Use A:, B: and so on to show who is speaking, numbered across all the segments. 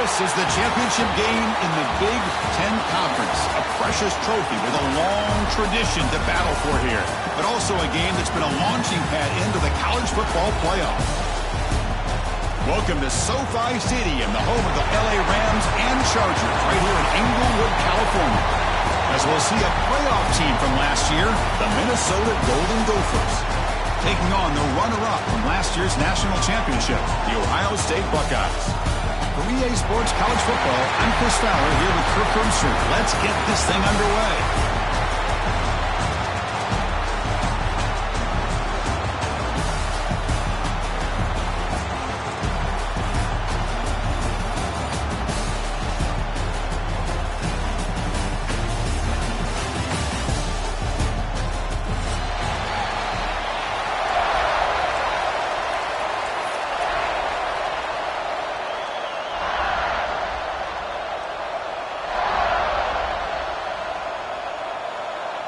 A: This is the championship game in the Big Ten Conference. A precious trophy with a long tradition to battle for here. But also a game that's been a launching pad into the college football playoff. Welcome to SoFi Stadium, the home of the LA Rams and Chargers, right here in Inglewood, California. As we'll see a playoff team from last year, the Minnesota Golden Gophers, taking on the runner-up from last year's national championship, the Ohio State Buckeyes. For EA Sports College Football, I'm Chris Fowler here with Kirk Herbstreit. Let's get this thing underway.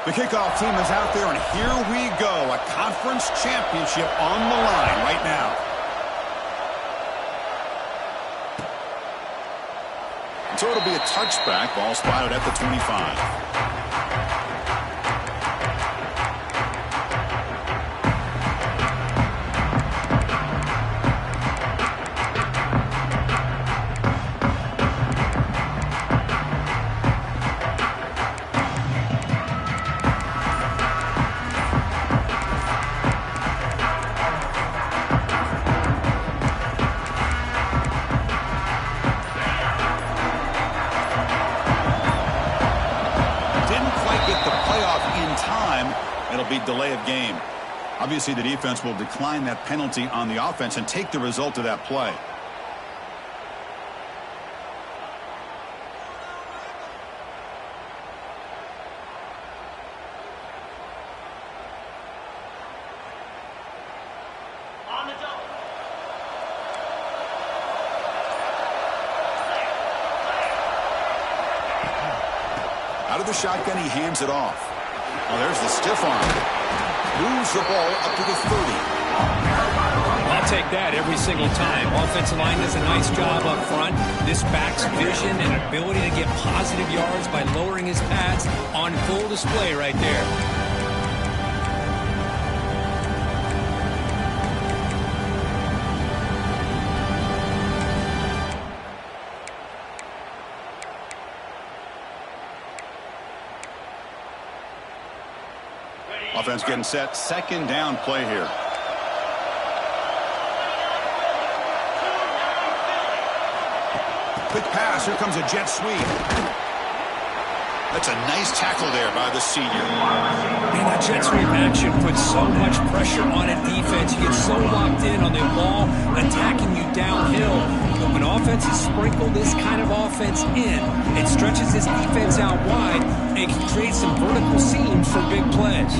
A: The kickoff team is out there, and here we go. A conference championship on the line right now. So it'll be a touchback. Ball spotted at the 25. Delay of game. Obviously, the defense will decline that penalty on the offense and take the result of that play. Out of the shotgun, he hands it off. Well, there's the stiff arm. Moves the ball up to the 30.
B: I'll take that every single time. Offensive line does a nice job up front. This back's vision and ability to get positive yards by lowering his pads on full display right there.
A: Offense getting set. Second down play here. Quick pass. Here comes a jet sweep. That's a nice tackle there by the senior.
B: Man, that jet sweep action puts so much pressure on a defense. You get so locked in on the ball attacking you downhill. But when offenses sprinkle this kind of offense in, it stretches this defense out wide and it can create some vertical seams for big plays.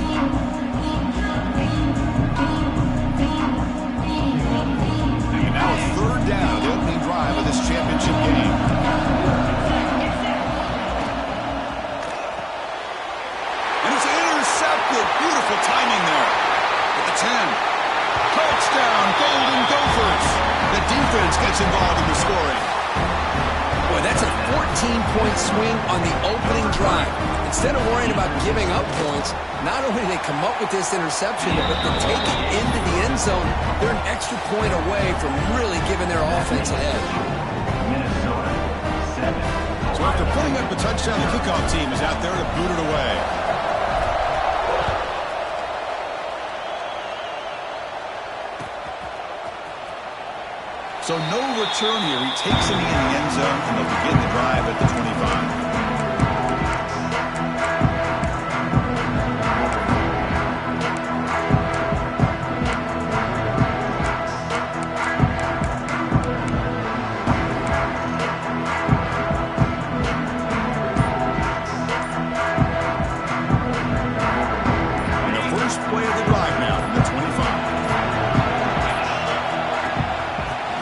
A: And now a third down of the opening drive of this championship game. And it's intercepted. Beautiful timing there. At the 10. Touchdown, Golden Gophers. The defense gets involved in the scoring.
C: Boy, that's a 14-point swing on the opening drive. Instead of worrying about giving up points, not only do they come up with this interception, but to take it into the end zone, they're an extra point away from really giving their offense an edge.
A: So after putting up a touchdown, the kickoff team is out there to boot it away. So no return here. He takes it in the end zone, and they'll begin the drive at the 25. And the first play of the drive now from the 25.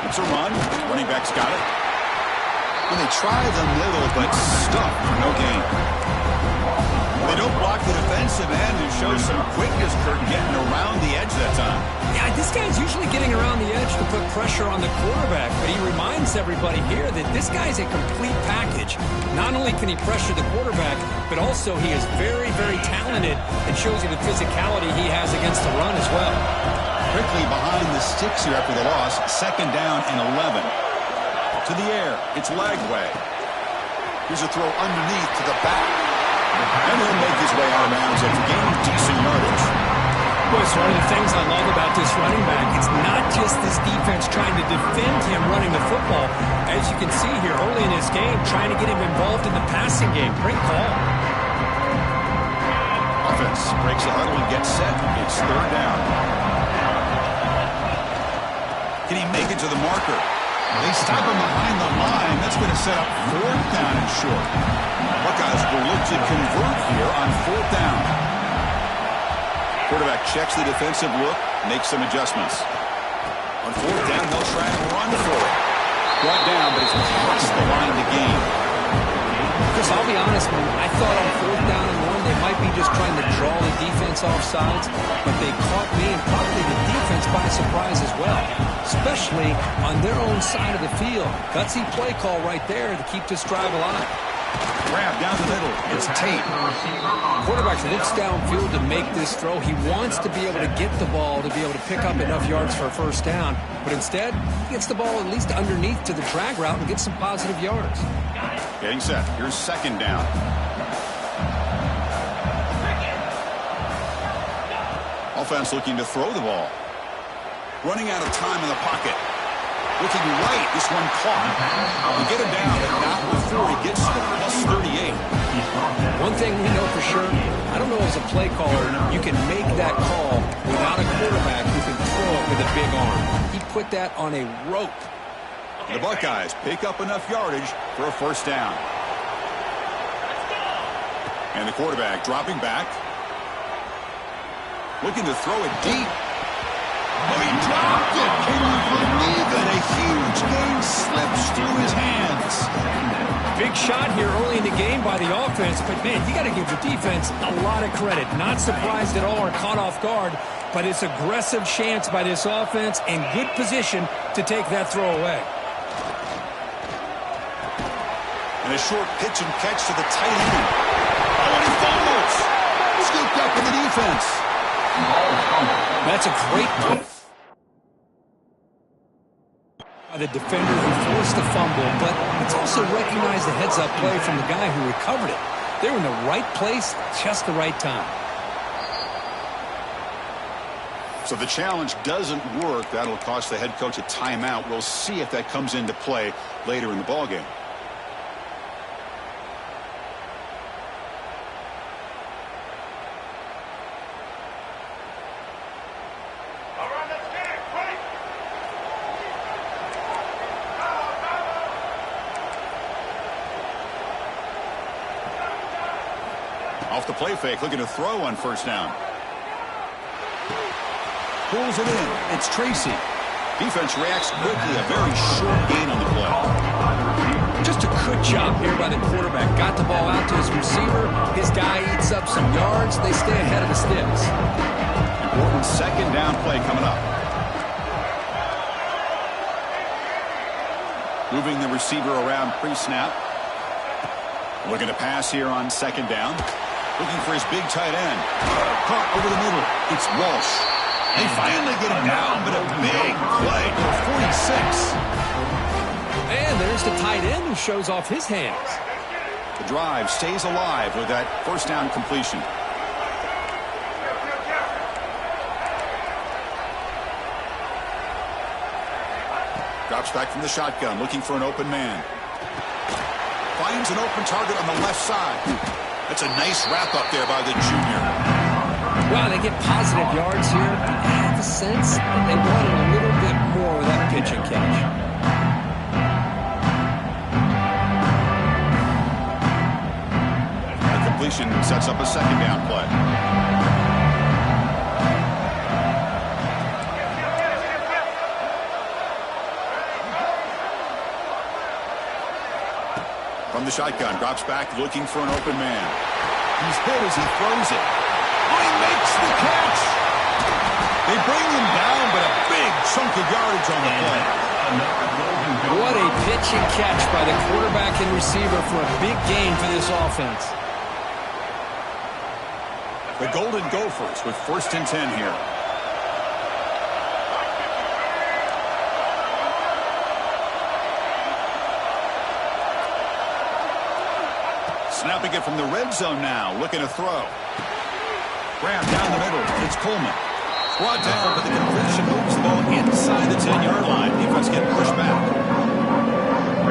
A: A run. Running back's got it. And they try the middle, but stuck for no gain. They don't block the defensive end and show shows some quickness, Kurt, getting around the edge that time.
B: Yeah, this guy's usually getting around the edge to put pressure on the quarterback, but he reminds everybody here that this guy's a complete package. Not only can he pressure the quarterback, but also he is very, very talented and shows you the physicality he has against the run as well.
A: Quickly behind the sticks here after the loss. 2nd down and 11. To the air. It's Lagway. Here's a throw underneath to the back. And he'll make his way out of bounds after gaining decent yardage.
B: Well, it's one of the things I love about this running back. It's not just this defense trying to defend him running the football. As you can see here early in this game, trying to get him involved in the passing game. Great call.
A: Offense breaks a huddle and gets set. It's 3rd down. Can he make it to the marker? They stop him behind the line. That's going to set up 4th down and short. Buckeyes will look to convert here on 4th down. Quarterback checks the defensive look, makes some adjustments. On 4th down, they'll try and run for it. Brought down, but it's across the line to gain.
B: Chris, I'll be honest, man. I thought on 4th down and 1, they might be just trying to draw the defense off sides, but they caught me and probably the defense by surprise as well, especially on their own side of the field. Gutsy play call right there to keep this drive alive.
A: Grab down the middle. It's Tate.
B: Quarterback looks downfield to make this throw. He wants to be able to get the ball to be able to pick up enough yards for a 1st down, but instead, he gets the ball at least underneath to the drag route and gets some positive yards.
A: Getting set. Here's 2nd down. Offense looking to throw the ball. Running out of time in the pocket. Looking right. This one caught. We get him down, but not before he gets to the +38.
B: One thing we know for sure, I don't know as a play caller, you can make that call without a quarterback who can throw it with a big arm. He put that on a rope.
A: The Buckeyes pick up enough yardage for a 1st down. And the quarterback dropping back. Looking to throw it deep. Oh, he dropped it. Can you believe it? A huge game slips through his hands.
B: Big shot here early in the game by the offense, but man, you got to give the defense a lot of credit. Not surprised at all or caught off guard, but it's aggressive chance by this offense and good position to take that throw away.
A: And a short pitch and catch to the tight end. Oh, and he fumbles. Scooped up in the defense.
B: That's a great play by the defender who forced the fumble, but it's also recognized the heads-up play from the guy who recovered it. They were in the right place, just the right time.
A: So the challenge doesn't work. That'll cost the head coach a timeout. We'll see if that comes into play later in the ballgame. Off the play fake, looking to throw on 1st down. Pulls it in. It's Tracy. Defense reacts quickly. A very short gain on the play.
B: Just a good job here by the quarterback. Got the ball out to his receiver. His guy eats up some yards. They stay ahead of the sticks.
A: Important 2nd down play coming up. Moving the receiver around pre-snap. Looking to pass here on 2nd down. Looking for his big tight end. Caught over the middle. It's Walsh. They finally get him down, but a big play to the 46.
B: And there's the tight end who shows off his hands.
A: The drive stays alive with that 1st down completion. Drops back from the shotgun, looking for an open man. Finds an open target on the left side. That's a nice wrap-up there by the junior.
B: Wow, they get positive yards here. I have a sense that they wanted a little bit more with that pitch and catch.
A: That completion sets up a 2nd down play. From the shotgun, drops back looking for an open man. He's hit as he throws it. Oh, he makes the catch. They bring him down, but a big chunk of yardage on the play.
B: What a pitch and catch by the quarterback and receiver for a big gain for this offense.
A: The Golden Gophers with 1st and 10 here. Snapping it from the red zone now, looking to throw. Grab down the middle. It's Coleman. Brought down, but the completion moves the ball inside the 10-yard line. Defense getting pushed back.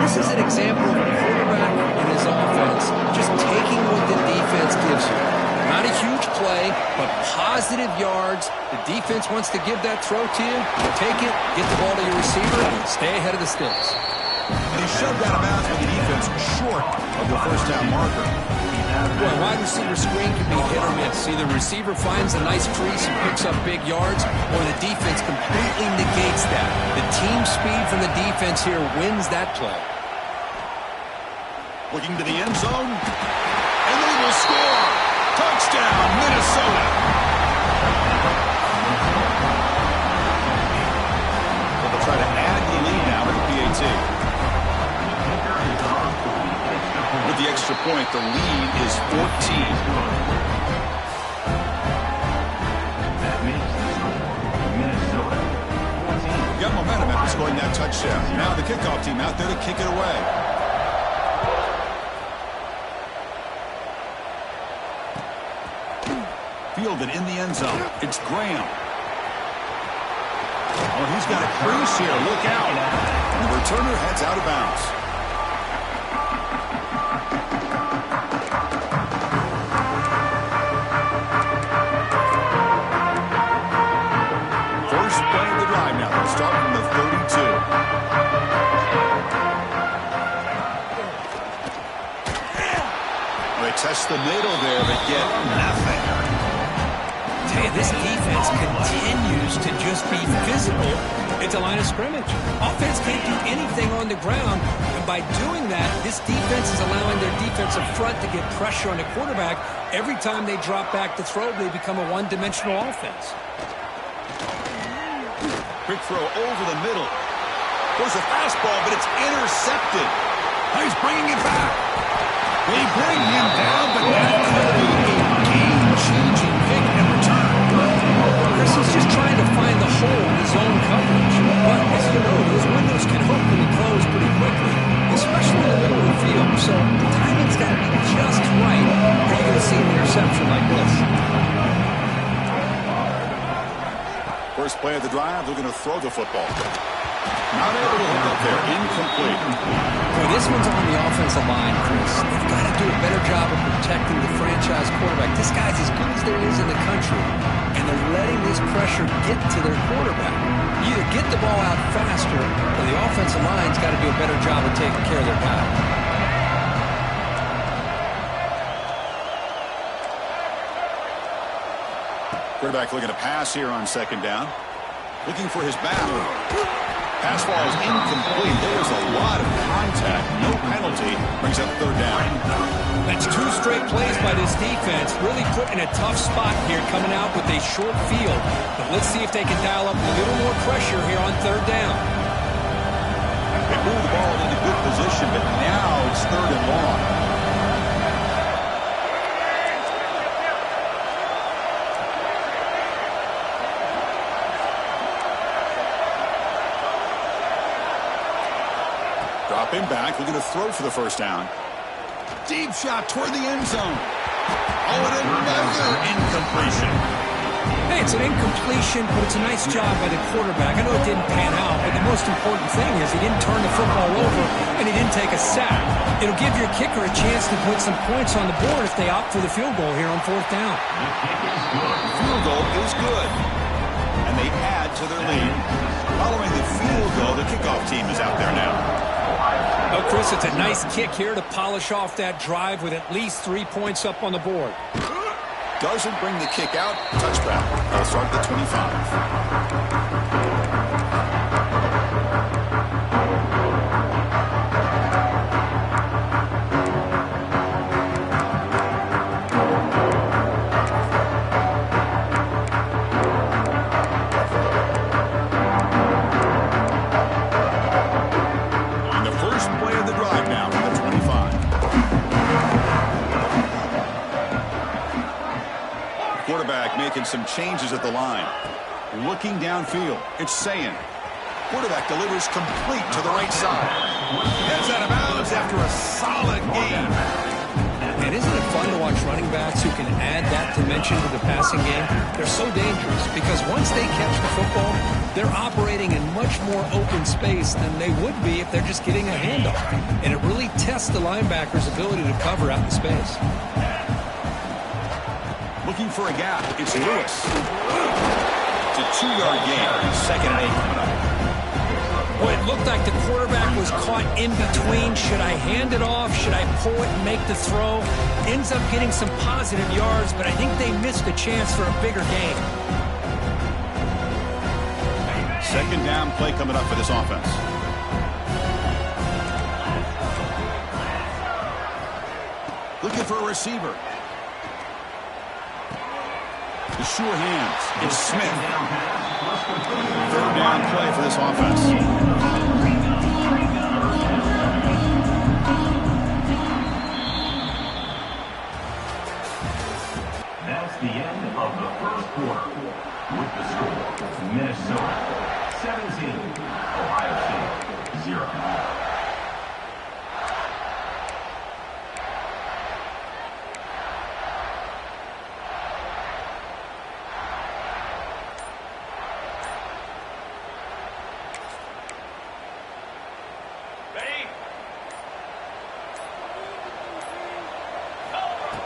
C: This is an example of a quarterback and his offense just taking what the defense gives you. Not a huge play, but positive yards. The defense wants to give that throw to you. You take it, get the ball to your receiver, stay ahead of the sticks.
A: And he shoved out of bounds with the defense short of the first down marker.
B: Well, a wide receiver screen can be hit or miss. Either the receiver finds a nice crease and picks up big yards, or the defense completely negates that. The team speed from the defense here wins that play.
A: Looking to the end zone, and they will score. Touchdown, Minnesota. They'll try to add the lead now with the PAT. With the extra point, the lead is 14. Got momentum after scoring that touchdown. Now the kickoff team out there to kick it away. Fielded in the end zone. It's Graham. Oh, he's got a crease here. Look out. And the returner heads out of bounds. First play of the drive now. They'll start from the 32. Well, they test the middle there, but get nothing.
B: This defense continues to just be physical at the line of scrimmage. Offense can't do anything on the ground, and by doing that, this defense is allowing their defensive front to get pressure on the quarterback. Every time they drop back to throw, they become a one-dimensional offense.
A: Quick throw over the middle. There's a fastball, but it's intercepted. He's bringing it back. They bring him down, but that could be a game-changing pick and return.
B: Chris is just trying to find the hole in his own coverage. But as you know, those windows can open and close pretty quickly, especially in the middle of the field. So the timing's got to be just right or you're going to see an interception like this.
A: First play of the drive, they're going to throw the football. Not able to hook up there. Incomplete.
B: Boy, this one's on the offensive line, Chris. They've got to do a better job of protecting the franchise quarterback. This guy's as good as there is in the country, and they're letting this pressure get to their quarterback. You either get the ball out faster, or the offensive line's got to do a better job of taking care of their guy.
A: Quarterback looking to pass here on second down. Looking for his back. Pass ball is incomplete. There's a lot of contact. No penalty. Brings up third down.
B: That's two straight plays by this defense. Really put in a tough spot here coming out with a short field. But let's see if they can dial up a little more pressure here on third down.
A: They move the ball into good position, but now it's third and long. Dropping back, looking to throw for the first down. Deep shot toward the end zone. Oh, and another incompletion.
B: Hey, it's an incompletion, but it's a nice job by the quarterback. I know it didn't pan out, but the most important thing is he didn't turn the football over and he didn't take a sack. It'll give your kicker a chance to put some points on the board if they opt for the field goal here on fourth down.
A: The field goal is good, and they add to their lead. Following the field goal, the kickoff team is out there now.
B: Oh, Chris, it's a nice kick here to polish off that drive with at least 3 points up on the board.
A: Doesn't bring the kick out. Touchback. They'll start at the 25. quarterback making some changes at the line. Looking downfield, it's Ncaa. Quarterback delivers complete to the right side. Heads out of bounds after a solid game.
B: And isn't it fun to watch running backs who can add that dimension to the passing game? They're so dangerous because once they catch the football, they're operating in much more open space than they would be if they're just getting a handoff. And it really tests the linebacker's ability to cover out in space.
A: Looking for a gap. It's Lewis. It's a 2-yard gain. 2nd and 8 coming up.
B: Well, it looked like the quarterback was caught in between. Should I hand it off? Should I pull it and make the throw? Ends up getting some positive yards, but I think they missed a chance for a bigger gain.
A: 2nd down play coming up for this offense. Looking for a receiver. The sure hands. It's Smith. 3rd down play for this offense.
D: That's the end of the first quarter. With the score, Minnesota 17, Ohio State 0.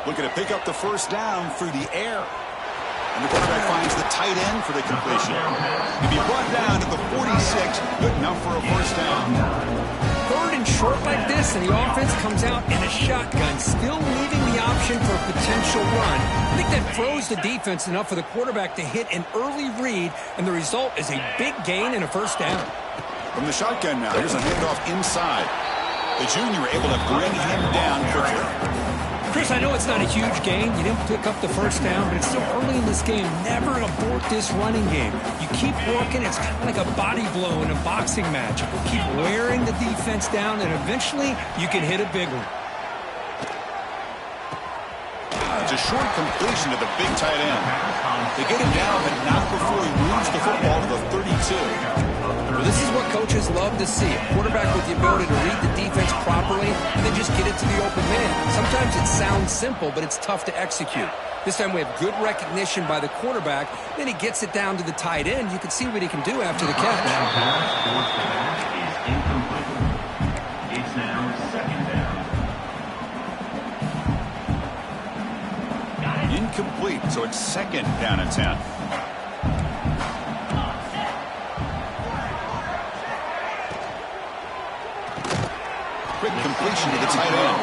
A: Looking to pick up the 1st down through the air. And the quarterback finds the tight end for the completion. He'll be brought down to the 46. Good enough for a 1st down.
B: 3rd and short like this, and the offense comes out in a shotgun, still leaving the option for a potential run. I think that froze the defense enough for the quarterback to hit an early read, and the result is a big gain and a 1st down.
A: From the shotgun now, here's a handoff inside. The junior able to bring him down quickly.
B: Chris, I know it's not a huge gain. You didn't pick up the 1st down, but it's still early in this game. Never abort this running game. You keep working. It's kind of like a body blow in a boxing match. Keep wearing the defense down, and eventually you can hit a big one.
A: It's a short completion to the big tight end. They get him down, but not before he moves the football to the 32.
B: Well, this is what coaches love to see. A quarterback with the ability to read the defense properly and then just get it to the open man. Sometimes it sounds simple, but it's tough to execute. This time we have good recognition by the quarterback. Then he gets it down to the tight end. You can see what he can do after the catch.
D: It's now 2nd down.
A: Incomplete, so it's 2nd down and 10. Quick completion to the tight end.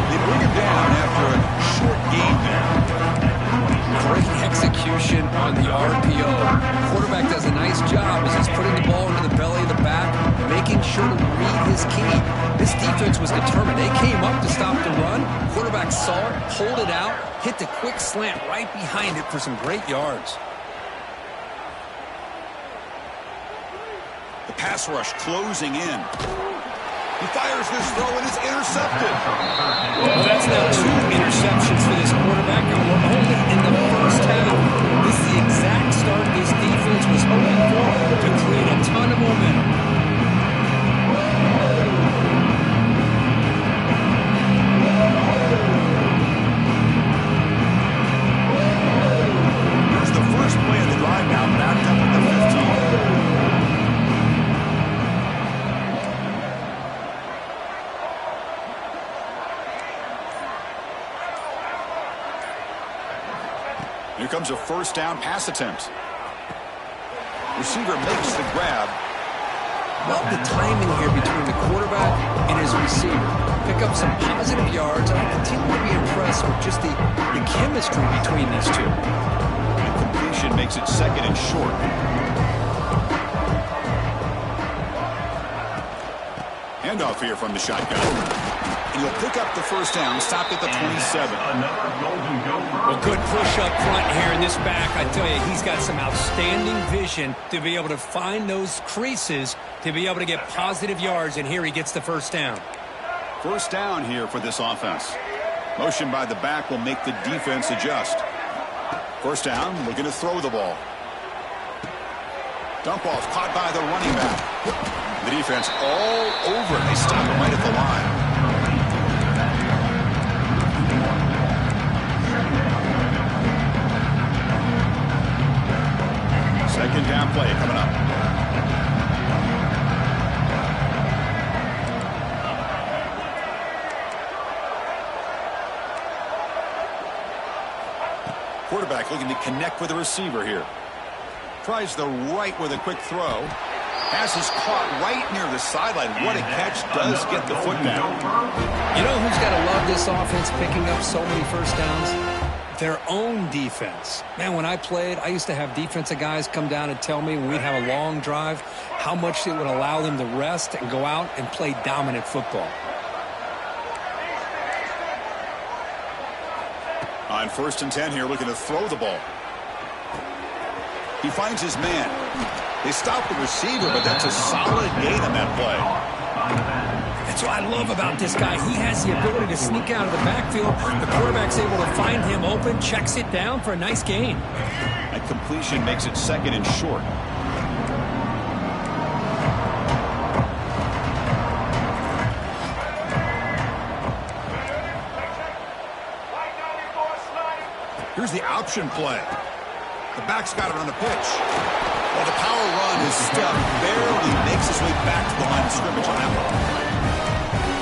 A: They bring him down after a short gain there.
B: Great execution on the RPO. The quarterback does a nice job as he's putting the ball into the belly of the back, making sure to read his key. This defense was determined. They came up to stop the run. Quarterback saw it, pulled it out, hit the quick slant right behind it for some great yards.
A: The pass rush closing in. He fires this throw and it's intercepted.
B: Well, that's now 2 interceptions for this quarterback, and we're only in the 1st half. This is the exact start this defense was hoping for to create a ton of momentum.
A: Here's the first play of the drive now, backed up at the 15. Here comes a 1st down pass attempt. Receiver makes the grab.
B: Love the timing here between the quarterback and his receiver. Pick up some positive yards, and I continue to be impressed with just the chemistry between these two.
A: Completion makes it 2nd and short. Handoff here from the shotgun. And he'll pick up the 1st down, stopped at the 27.
B: Well, good push up front here in this back. I tell you, he's got some outstanding vision to be able to find those creases, to be able to get positive yards, and here he gets the 1st down.
A: 1st down here for this offense. Motion by the back will make the defense adjust. First down, looking to throw the ball. Dump off, caught by the running back. The defense all over it. They stop him right at the line. Second down play coming up. Quarterback looking to connect with the receiver here. Tries the right with a quick throw. Pass is caught right near the sideline. What a catch. Does get the foot down.
C: You know who's got to love this offense picking up so many first downs? Their own defense. Man, when I played, I used to have defensive guys come down and tell me when we'd have a long drive how much it would allow them to rest and go out and play dominant football.
A: On 1st and 10 here, looking to throw the ball. He finds his man. They stop the receiver, but that's a solid gain on that play.
B: That's what I love about this guy. He has the ability to sneak out of the backfield. The quarterback's able to find him open, checks it down for a nice gain.
A: That completion makes it 2nd and short. Here's the option play. The back's got it on the pitch. Well, the power run is stuck. Barely makes his way back to the line of scrimmage on that one.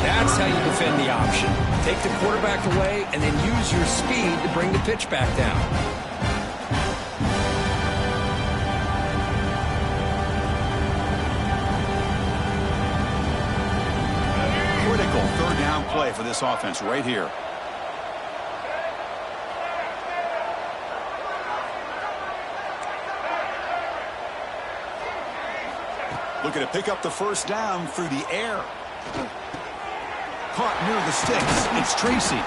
B: That's how you defend the option. Take the quarterback away and then use your speed to bring the pitch back down.
A: Critical 3rd down play for this offense right here. Looking to pick up the first down through the air. Caught near the sticks. It's Tracy.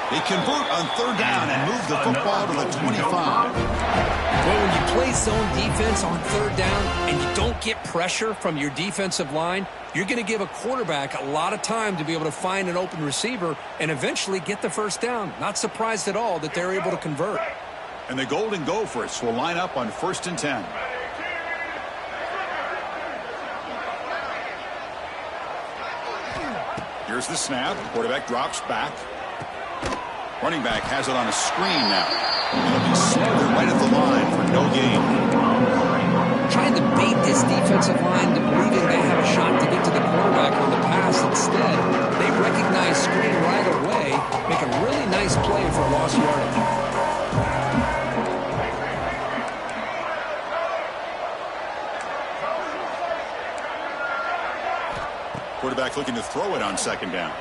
A: They convert on 3rd down and move the football to the 25.
B: Well, when you play zone defense on 3rd down and you don't get pressure from your defensive line, you're going to give a quarterback a lot of time to be able to find an open receiver and eventually get the first down. Not surprised at all that they're able to convert.
A: And the Golden Gophers will line up on 1st and 10. Here's the snap. Quarterback drops back. Running back has it on a screen now. It'll be smothered right at the line for no gain.
B: Trying to bait this defensive line to believing they have a shot to get to the quarterback on the pass. Instead, they recognize screen right away, make a really nice play for lost yardage.
A: Quarterback looking to throw it on 2nd down.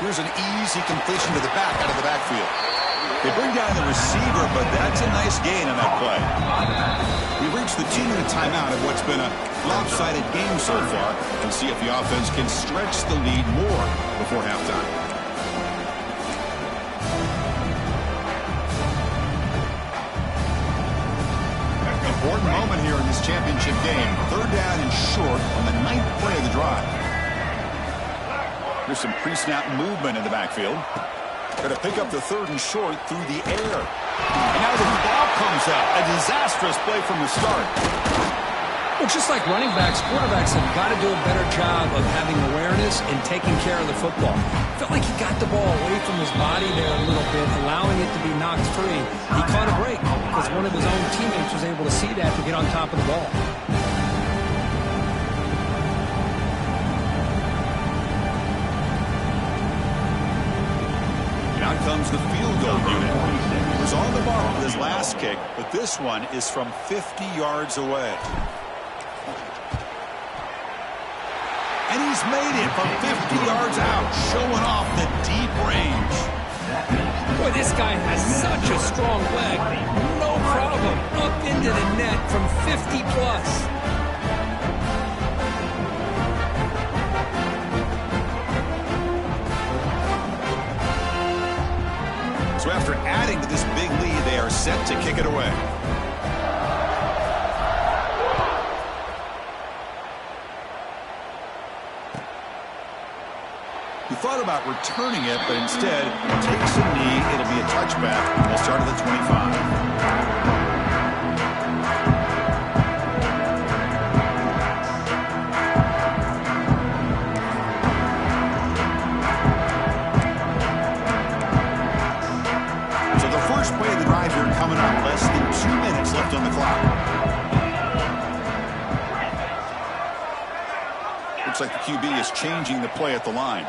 A: Here's an easy completion to the back out of the backfield. They bring down the receiver, but that's a nice gain on that play. We've reached the 2-minute timeout of what's been a lopsided game so far, and see if the offense can stretch the lead more before halftime. Important moment here in this championship game. 3rd down and short on the 9th play of the drive. There's some pre-snap movement in the backfield. Going to pick up the 3rd and short through the air. And now the ball comes out. A disastrous play from the start.
B: Well, just like running backs, quarterbacks have got to do a better job of having awareness and taking care of the football. Felt like he got the ball away from his body there a little bit, allowing it to be knocked free. He caught a break because one of his own teammates was able to see that to get on top of the ball.
A: Now comes the field goal unit. He was on the mark with his last kick, but this one is from 50 yards away. And he's made it from 50 yards out, showing off the deep range.
B: Boy, this guy has such a strong leg. No problem. Up into the net from 50 plus.
A: So after adding to this big lead, they are set to kick it away. thought about returning it, but instead takes a knee. It'll be a touchback. We'll start at the 25. First play of the drive here coming up. Less than 2 minutes left on the clock. Looks like the QB is changing the play at the line.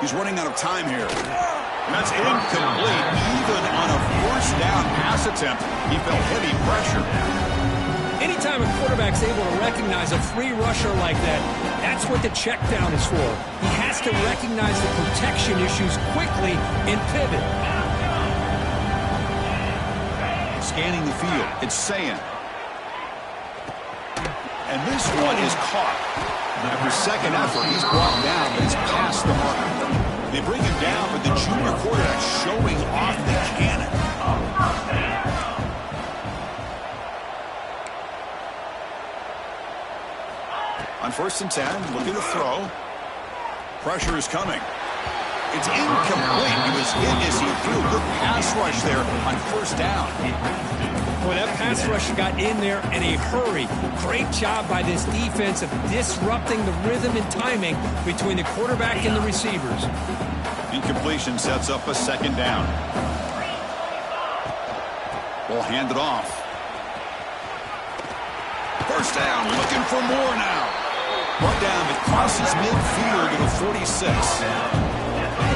A: He's running out of time here. And that's incomplete. Even on a first down pass attempt, he felt heavy pressure.
B: Anytime a quarterback's able to recognize a free rusher like that, that's what the check down is for. He has to recognize the protection issues quickly and pivot.
A: Scanning the field, it's Ncaa. And this one is caught. After second effort, he's brought down, but he's past the marker. They bring him down, but the junior quarterback showing off the cannon. On 1st and 10, looking to throw. Pressure is coming. It's incomplete. He was hit as he threw a good pass rush there on 1st down.
B: Boy, that pass rush got in there in a hurry. Great job by this defense of disrupting the rhythm and timing between the quarterback and the receivers.
A: Incompletion sets up a 2nd down. Ball handed off. 1st down, looking for more now. Brought down, it crosses midfield to the 46.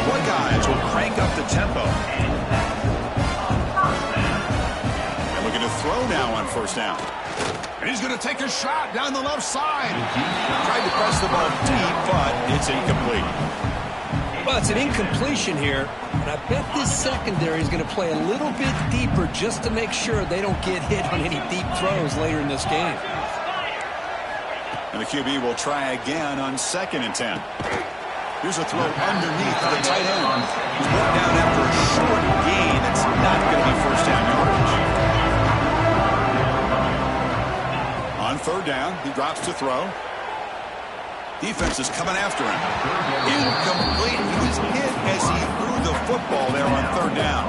A: What guys will crank up the tempo. And looking to throw now on 1st down. And he's going to take a shot down the left side. Tried to press the ball deep, but it's incomplete.
B: Well, it's an incompletion here, and I bet this secondary is going to play a little bit deeper just to make sure they don't get hit on any deep throws later in this game.
A: And the QB will try again on 2nd and 10. Here's a throw underneath to the tight end. He's brought down after a short gain. That's not going to be 1st down yardage. On 3rd down, he drops to throw. Defense is coming after him. Incomplete. He was hit as he threw the football there on 3rd down.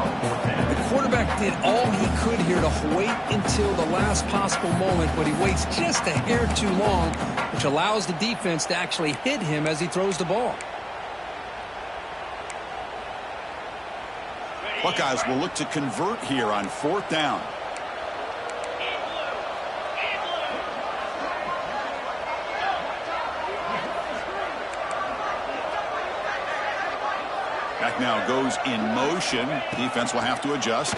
B: The quarterback did all he could here to wait until the last possible moment, but he waits just a hair too long, which allows the defense to actually hit him as he throws the ball.
A: Buckeyes will look to convert here on 4th down. Back now goes in motion. Defense will have to adjust.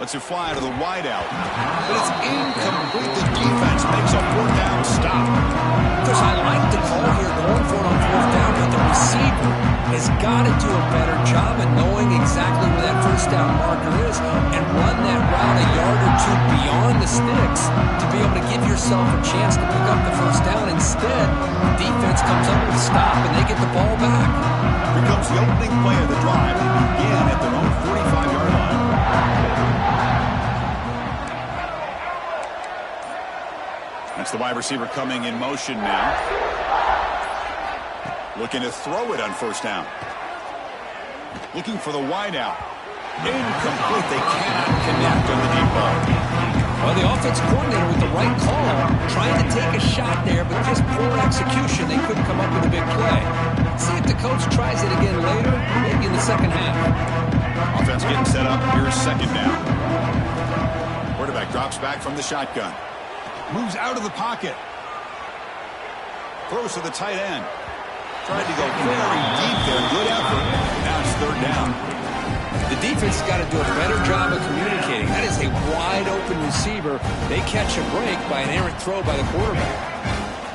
A: Lets it fly to the wideout. But it's incomplete. The defense makes a 4th down stop.
B: Chris, I like the call here going for it on 4th down, but the receiver has got to do a better job of knowing exactly where that 1st down marker is and run that route a yard or two beyond the sticks to be able to give yourself a chance to pick up the 1st down. Instead, the defense comes up with a stop and they get the ball back.
A: Here comes the opening play of the drive. They begin at their own 45-yard line. That's the wide receiver coming in motion now. Looking to throw it on 1st down. Looking for the wideout. Incomplete. They cannot connect on the deep ball.
B: Well, the offense coordinator with the right call, trying to take a shot there, but just poor execution. They couldn't come up with a big play. See if the coach tries it again later, maybe in the 2nd half.
A: Offense getting set up. Here's 2nd down. Quarterback drops back from the shotgun. Moves out of the pocket. Throws to the tight end. Tried to go very deep there. Good effort. Now it's 3rd down.
B: The defense has got to do a better job of communicating. That is a wide-open receiver. They catch a break by an errant throw by the quarterback.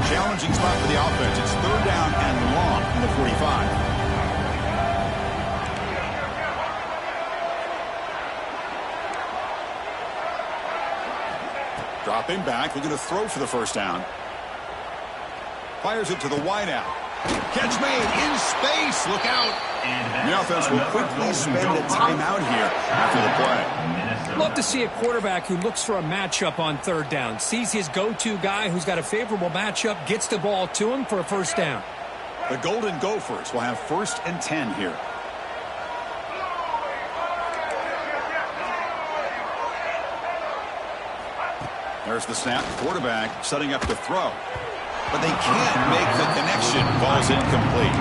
A: Challenging spot for the offense. It's 3rd down and long from the 45. Dropping back. Looking to throw for the 1st down. Fires it to the wideout. Catch made in space. Look out. And the offense will quickly spend a timeout here after the play.
B: Love to see a quarterback who looks for a matchup on 3rd down. Sees his go-to guy who's got a favorable matchup, gets the ball to him for a 1st down.
A: The Golden Gophers will have 1st and 10 here. There's the snap. Quarterback setting up to throw. But they can't make the connection. Ball's incomplete.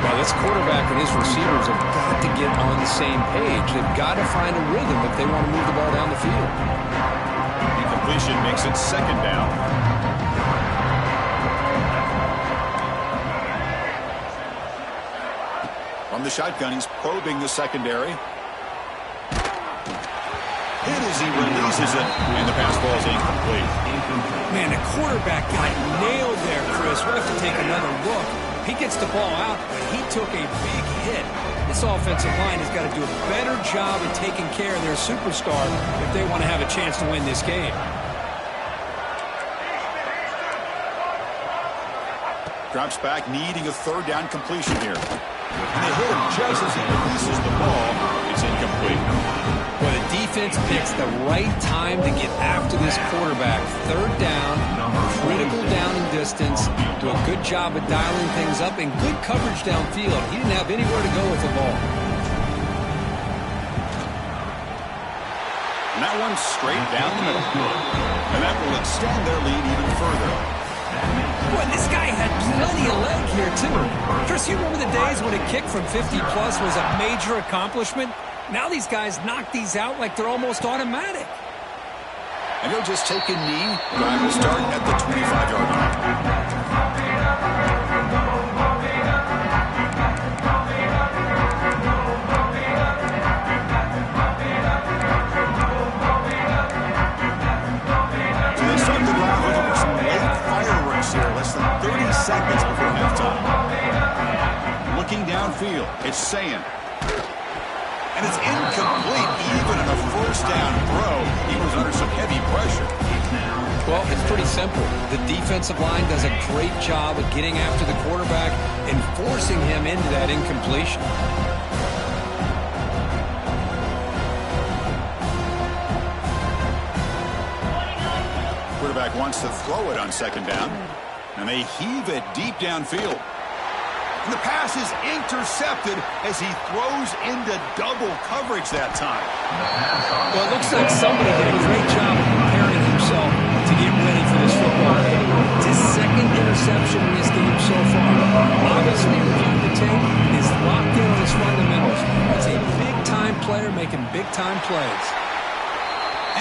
C: Well, this quarterback and his receivers have got to get on the same page. They've got to find a rhythm if they want to move the ball down the field.
A: Incompletion makes it 2nd down. From the shotgun, he's probing the secondary. Hit as he releases it, and the pass ball is incomplete.
B: Man, the quarterback got nailed there, Chris. We'll have to take another look. He gets the ball out, but he took a big hit. This offensive line has got to do a better job of taking care of their superstar if they want to have a chance to win this game.
A: Drops back, needing a 3rd down completion here. And they hit him just as he releases the ball. It's incomplete.
B: Well, the defense picks the right time to get after this quarterback. 3rd down, critical down and distance. Do a good job of dialing things up and good coverage downfield. He didn't have anywhere to go with the ball.
A: And that one's straight down the middle. And that will extend their lead even further.
B: Boy, this guy had plenty of leg here, too. Chris, you remember the days when a kick from 50-plus was a major accomplishment? Now these guys knock these out like they're almost automatic.
A: And he'll just take a knee. Drive will start at the 25-yard line. So they start the drive with some late fireworks here. Less than 30 seconds before halftime. Looking downfield, it's Ncaa. And it's incomplete even in a 1st down throw. He was under some heavy pressure.
C: Well, it's pretty simple. The defensive line does a great job of getting after the quarterback and forcing him into that incompletion.
A: Quarterback wants to throw it on 2nd down. And they heave it deep downfield. And the pass is intercepted as he throws into double coverage that time.
B: Well, it looks like somebody did a great job of preparing himself to get ready for this football game. It's his 2nd interception in this game so far. Obviously, reviewing the tape, is locked in on his fundamentals. He's a big-time player making big-time plays.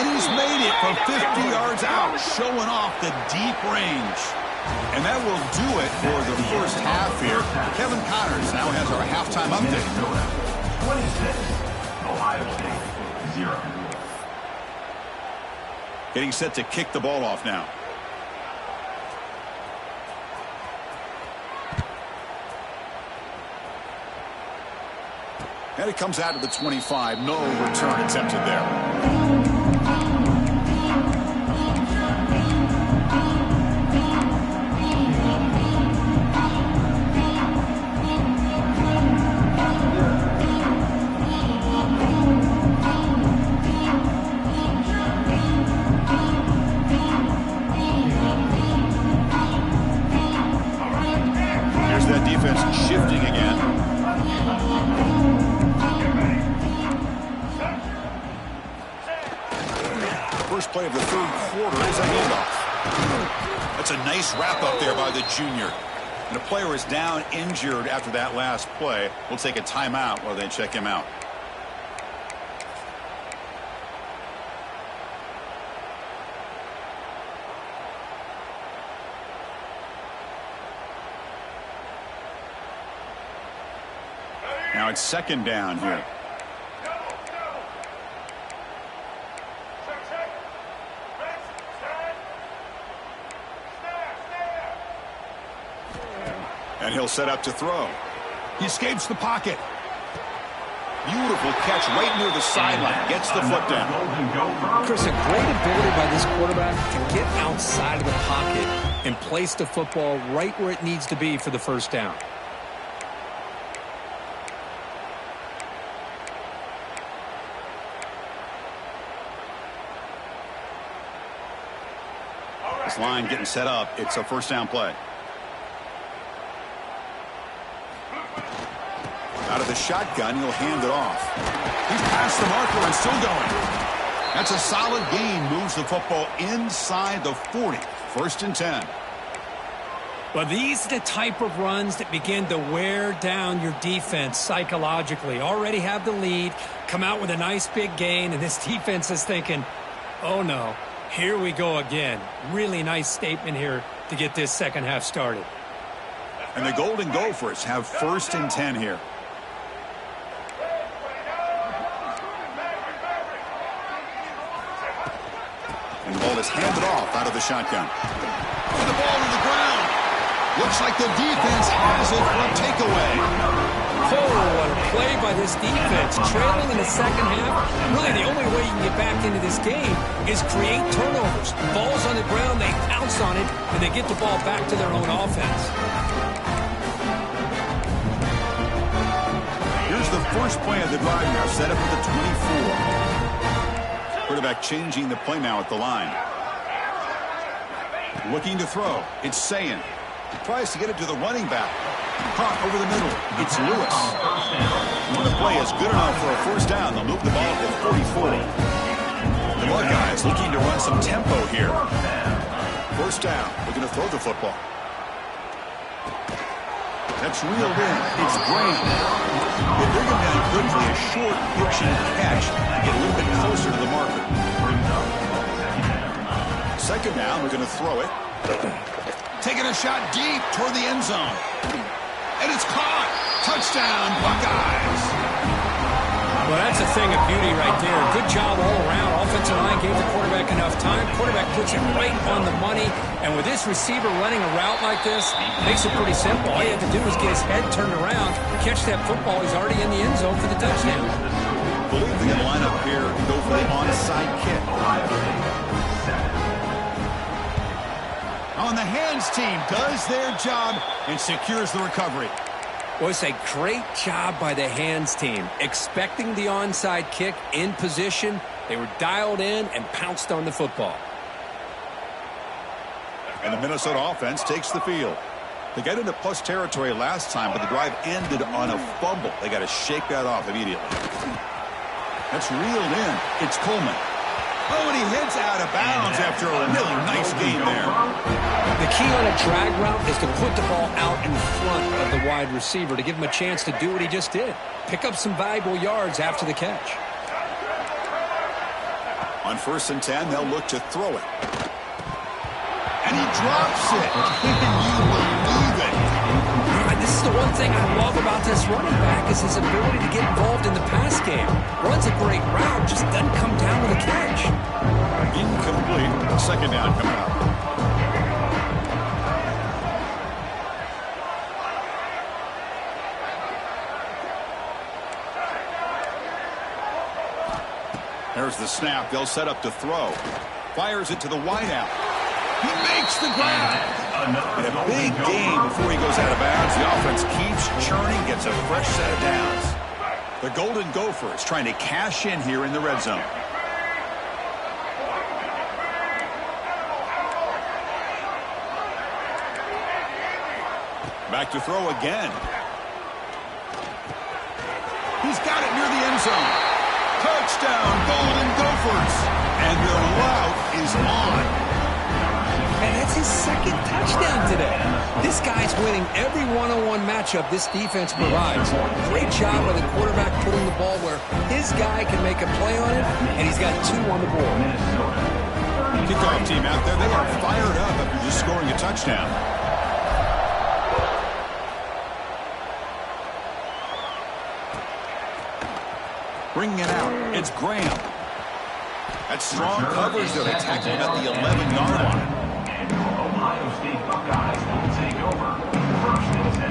A: And he's made it from 50 yards out, showing off the deep range. And that will do it for the 1st half here. Kevin Connors now has our halftime update.
D: 26, Ohio State, 0.
A: Getting set to kick the ball off now. And it comes out of the 25. No return attempted there. Shifting again. First play of the 3rd quarter is a handoff. That's a nice wrap up there by the junior. And the player is down injured after that last play. We'll take a timeout while they check him out. Now it's 2nd down here. And he'll set up to throw. He escapes the pocket. Beautiful catch right near the sideline. Gets the foot down.
B: Chris, a great ability by this quarterback to get outside of the pocket and place the football right where it needs to be for the 1st down.
A: This line getting set up. It's a 1st down play. Out of the shotgun, he'll hand it off. He's past the marker and still going. That's a solid gain. Moves the football inside the 40. 1st and 10.
B: Well, these are the type of runs that begin to wear down your defense psychologically. Already have the lead, come out with a nice big gain, and this defense is thinking, oh no, here we go again. Really nice statement here to get this second half started.
A: And the Golden Gophers have 1st and 10 here. And the ball is handed off out of the shotgun. And the ball to the ground. Looks like the defense has it for a takeaway.
B: Oh, what a play by this defense. Trailing in the second half. Really, the only way you can get back into this game is create turnovers. Ball's on the ground, they pounce on it, and they get the ball back to their own offense.
A: Here's the first play of the drive now, set up at the 24. Quarterback changing the play now at the line. Looking to throw. It's Ncaa. Tries to get it to the running back. Caught over the middle. It's Lewis. When the play is good enough for a 1st down, they'll move the ball to 44. The Buckeyes looking to run some tempo here. 1st down. Looking to throw the football. That's reeled in. It's Graham. They bring him down quickly. A short pitching catch to get a little bit closer to the marker. 2nd down. We're going to throw it. Taking a shot deep toward the end zone. And it's caught. Touchdown, Buckeyes.
B: Well, that's a thing of beauty right there. Good job all around. Offensive line gave the quarterback enough time. Quarterback puts it right on the money. And with this receiver running a route like this, makes it pretty simple. All you have to do is get his head turned around, catch that football. He's already in the end zone for the touchdown.
A: I believe they're going to line up here and go for the onside kick. On the hands team does their job and secures the recovery.
B: Well, it's a great job by the hands team. Expecting the onside kick in position. They were dialed in and pounced on the football.
A: And the Minnesota offense takes the field. They got into plus territory last time, but the drive ended on a fumble. They got to shake that off immediately. That's reeled in. It's Coleman. Oh, and he heads out of bounds after a really nice game there.
B: The key on a drag route is to put the ball out in front of the wide receiver to give him a chance to do what he just did. Pick up some valuable yards after the catch.
A: On 1st and 10, they'll look to throw it. And he drops it. Can you believe it?
B: And this is the one thing I love about this running back is his ability to get involved in the pass game. Runs a great route, just doesn't come down with a catch.
A: Incomplete. 2nd down coming up. There's the snap. They'll set up to throw. Fires it to the wideout. He makes the grab. And a big gain before he goes out of bounds. The offense keeps churning, gets a fresh set of downs. The Golden Gophers trying to cash in here in the red zone. Back to throw again. He's got it near the end zone. Touchdown, Golden Gophers. And their route is on.
B: And that's his 2nd touchdown today. This guy's winning every one-on-one matchup this defense provides. Great job by the quarterback putting the ball where his guy can make a play on it, and he's got 2 on the board.
A: Kickoff team out there, they are fired up after just scoring a touchdown. Bringing it out, it's Graham. That's strong coverage, though. They tackle him at the 11-yard line.
D: Ohio State Buckeyes will take over 1st and 10.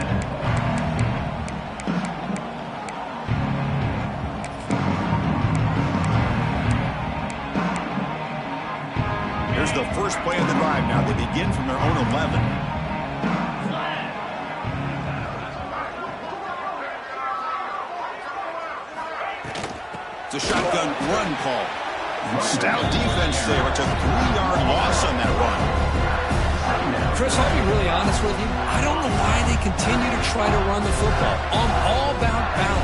A: Here's the first play of the drive now. They begin from their own 11. It's a shotgun run call. Stout defense there. It's a 3-yard loss on that run.
B: Chris, I'll be really honest with you. I don't know why they continue to try to run the football. I'm all about balance.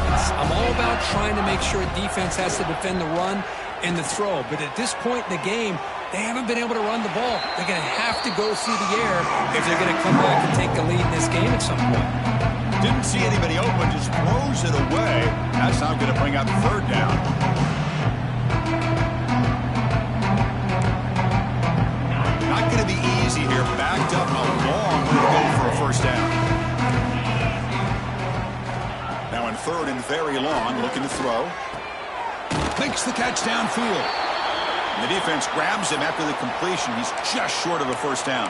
B: trying to make sure defense has to defend the run and the throw. But at this point in the game, they haven't been able to run the ball. They're going to have to go through the air if they're going to come back and take the lead in this game at some point.
A: Didn't see anybody open, just throws it away. That's now going to bring out the third down. Not going to be easy here. Backed up a long way to go for a first down. Now in third and very long, looking to throw. Makes the catch downfield. And the defense grabs him after the completion. He's just short of a first down.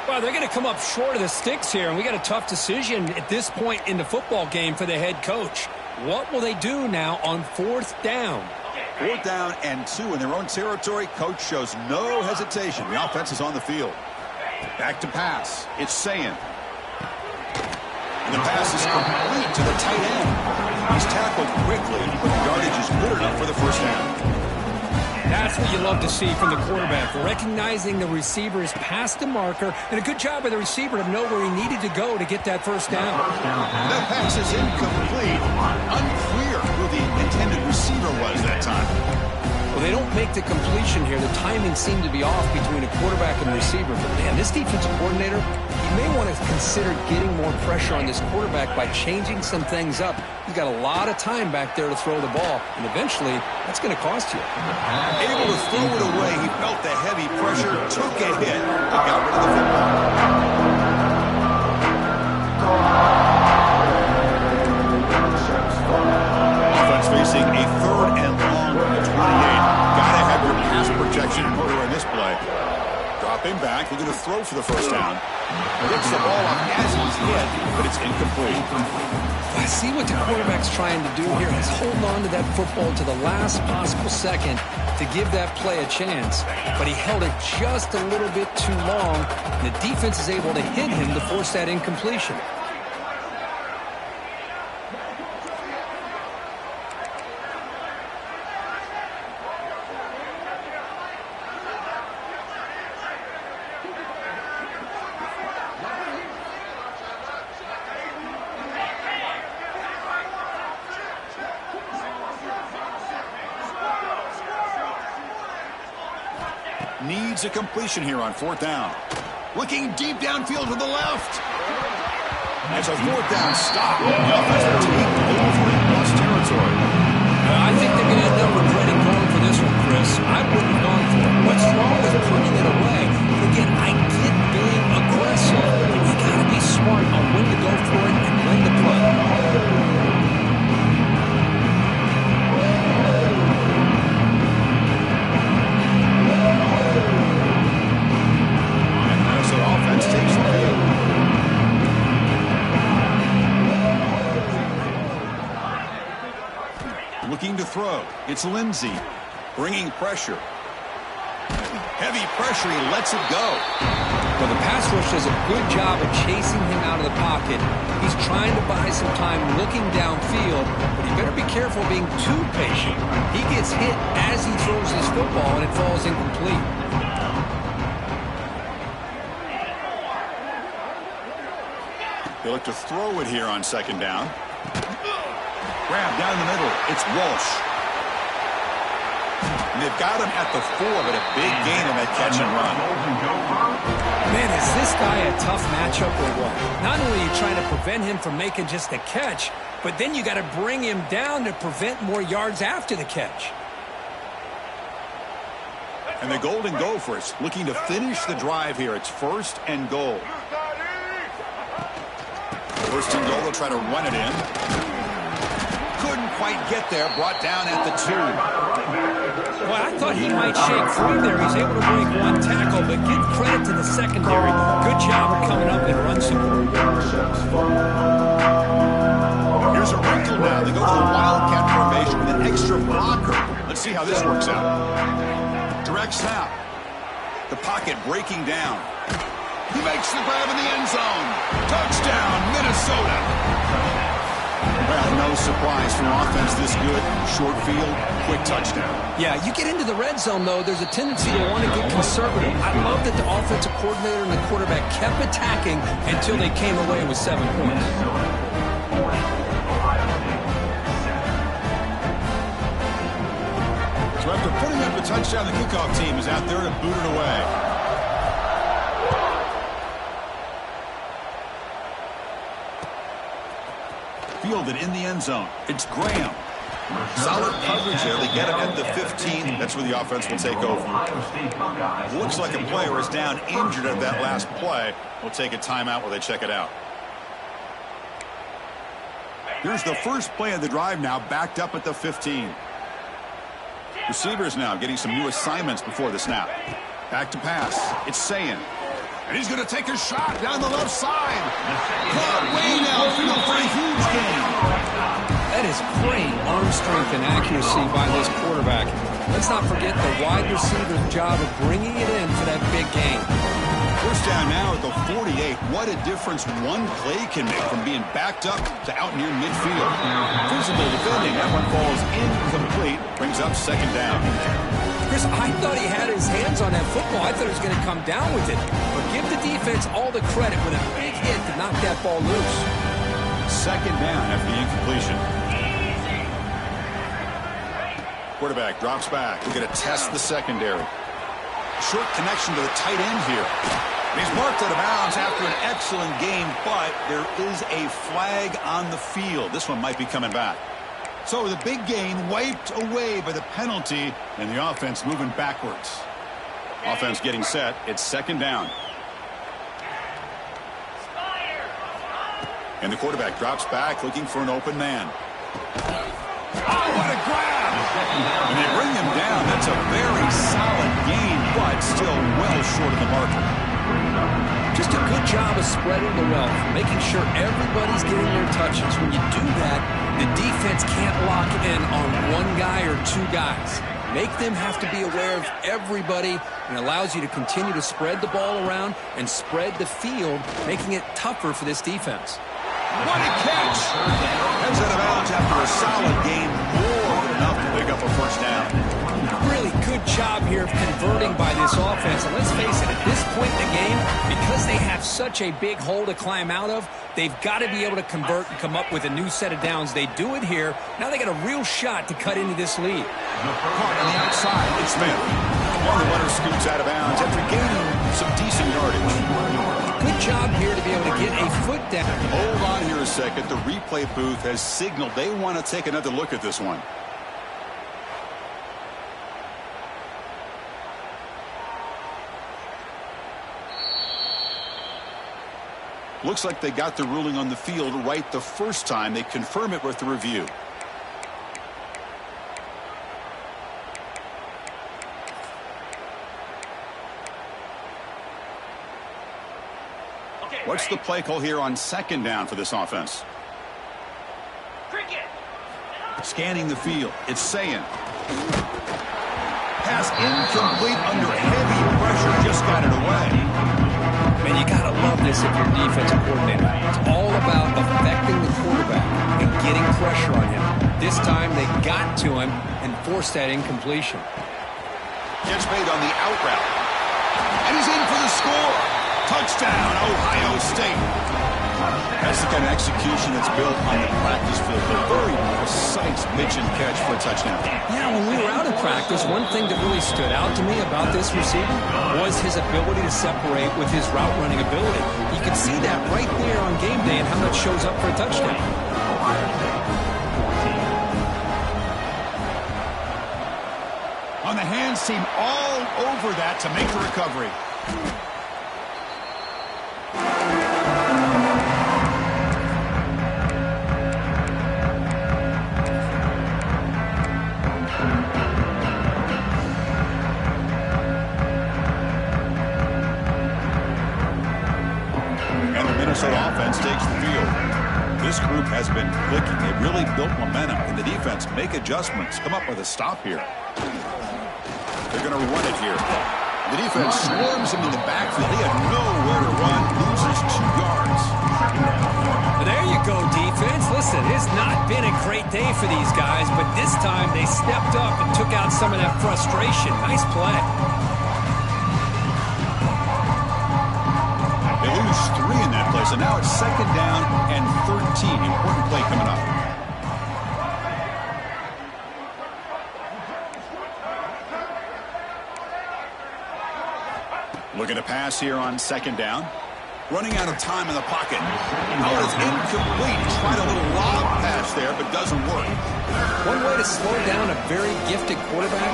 B: Well, they're going to come up short of the sticks here, and we got a tough decision at this point in the football game for the head coach. What will they do now on fourth down?
A: 4th down and 2 in their own territory. Coach shows no hesitation. The offense is on the field. Back to pass. It's Ncaa. And the pass is complete to the tight end. He's tackled quickly, but the yardage is good enough for the first down.
B: That's what you love to see from the quarterback, recognizing the receiver is past the marker, and a good job by the receiver to know where he needed to go to get that first down.
A: That pass is incomplete. Unclear who the intended receiver was that time.
C: Well, they don't make the completion here. The timing seemed to be off between a quarterback and receiver. But, man, this defensive coordinator, he may want to consider getting more pressure on this quarterback by changing some things up. He's got a lot of time back there to throw the ball, and eventually that's going to cost you.
A: Able to throw it away. He felt the heavy pressure, took a hit, and got rid of the football. Offense facing a third and long from the 28. Gotta have your pass protection in order in this play. Dropping back, looking to throw for the first down. Gets the ball up as he's hit, but it's incomplete.
C: I see what the quarterback's trying to do here. He's holding on to that football to the last possible second to give that play a chance. But he held it just a little bit too long. The defense is able to hit him to force that incompletion.
A: Needs a completion here on 4th down. Looking deep downfield to the left. It's a 4th down stop. The offense will take over in lost territory.
B: I think they're going to end up regretting going for this one, Chris. I wouldn't have gone for it. What's wrong with putting it away? Again, I get being aggressive, but you got to be smart on when to go for it and when to play.
A: Takes the field. Looking to throw. It's Lindsey. Bringing pressure. Heavy pressure. He lets it go.
C: Well, the pass rush does a good job of chasing him out of the pocket. He's trying to buy some time looking downfield, but he better be careful being too patient. He gets hit as he throws his football, and it falls incomplete.
A: They look to throw it here on 2nd down. Grab down the middle. It's Walsh. And they've got him at the 4, but a big gain on that catch and run.
B: Man, is this guy a tough matchup or what? Not only are you trying to prevent him from making just a catch, but then you got to bring him down to prevent more yards after the catch.
A: And the Golden Gophers looking to finish the drive here. It's 1st and goal. 1st and goal, they'll try to run it in. Couldn't quite get there, brought down at the 2.
B: Well, I thought he might shake free there. He's able to break one tackle, but give credit to the secondary. Good job of coming up and run support.
A: Here's a wrinkle now. They go to the Wildcat formation with an extra blocker. Let's see how this works out. Direct snap. The pocket breaking down. He makes the grab in the end zone. Touchdown, Minnesota. Well, no surprise from offense this good. Short field, quick touchdown.
C: Yeah, you get into the red zone, though, there's a tendency to want to get conservative. I love that the offensive coordinator and the quarterback kept attacking until they came away with 7 points.
A: touchdown. The kickoff team is out there to boot it away. Fielded in the end zone. It's Graham. Solid coverage there. They get him at the 15. That's where the offense will take over. Looks like a player is down injured at that last play. We'll take a timeout while they check it out. Here's the first play of the drive now, backed up at the 15. Receivers now getting some new assignments before the snap. Back to pass. It's Ncaa. And he's going to take a shot down the left side. Caught way downfield for a huge gain.
C: That is great arm strength and accuracy by this quarterback. Let's not forget the wide receiver's job of bringing it in for that big gain.
A: First down now at the 48. What a difference one play can make from being backed up to out near midfield. Physical defending. That one falls incomplete. Brings up second down.
C: Chris, I thought he had his hands on that football. I thought he was going to come down with it. But give the defense all the credit with a big hit to knock that ball loose.
A: Second down after the incompletion. Quarterback drops back. We're going to test the secondary. Short connection to the tight end here. And he's marked out of bounds after an excellent game, but there is a flag on the field. This one might be coming back. So the big gain wiped away by the penalty, and the offense moving backwards. Offense getting set. It's second down. And the quarterback drops back looking for an open man. Oh, what a grab! And they bring him down. That's a very solid gain, but still well short of the marker.
C: Just a good job of spreading the wealth, making sure everybody's getting their touches. When you do that, the defense can't lock in on one guy or two guys. Make them have to be aware of everybody, and allows you to continue to spread the ball around and spread the field, making it tougher for this defense.
A: What a catch! Heads out of bounds after a solid game, more than enough to pick up a first down.
C: Really good job here of converting by this offense. And let's face it, at this point in the game, because they have such a big hole to climb out of, they've got to be able to convert and come up with a new set of downs. They do it here. Now they got a real shot to cut into this lead.
A: Caught on the outside. It's Smith. And the runner scoots out of bounds after gaining some decent yardage.
C: Good job here to be able to get a foot down.
A: Hold on here a second. The replay booth has signaled they want to take another look at this one. Looks like they got the ruling on the field right the first time. They confirm it with the review. What's the play call here on second down for this offense? Scanning the field. It's Ncaa. Pass incomplete under heavy pressure. Just got it away.
C: Man, you got to love this if you're a defensive coordinator. It's all about affecting the quarterback and getting pressure on him. This time they got to him and forced that incompletion.
A: Gets made on the out route. And he's in for the score. Touchdown, Ohio State. That's the kind of execution that's built on the practice field. A very precise pitch and catch for a touchdown.
C: Yeah, when we were out of practice, one thing that really stood out to me about this receiver was his ability to separate with his route running ability. You can see that right there on game day and how much shows up for a touchdown.
A: On the hands team all over that to make the recovery. Minnesota offense takes the field. This group has been clicking. They really built momentum. And the defense make adjustments. Come up with a stop here. They're going to run it here. The defense swarms him in the backfield. They have nowhere to run. Loses 2 yards.
C: There you go, defense. Listen, it's not been a great day for these guys, but this time they stepped up and took out some of that frustration. Nice play.
A: They lose 3 in that play, so now it's second down and 13. Important play coming up. Looking to pass here on second down. Running out of time in the pocket. Oh, it's incomplete. Tried a little lob pass there, but doesn't work.
C: One way to slow down a very gifted quarterback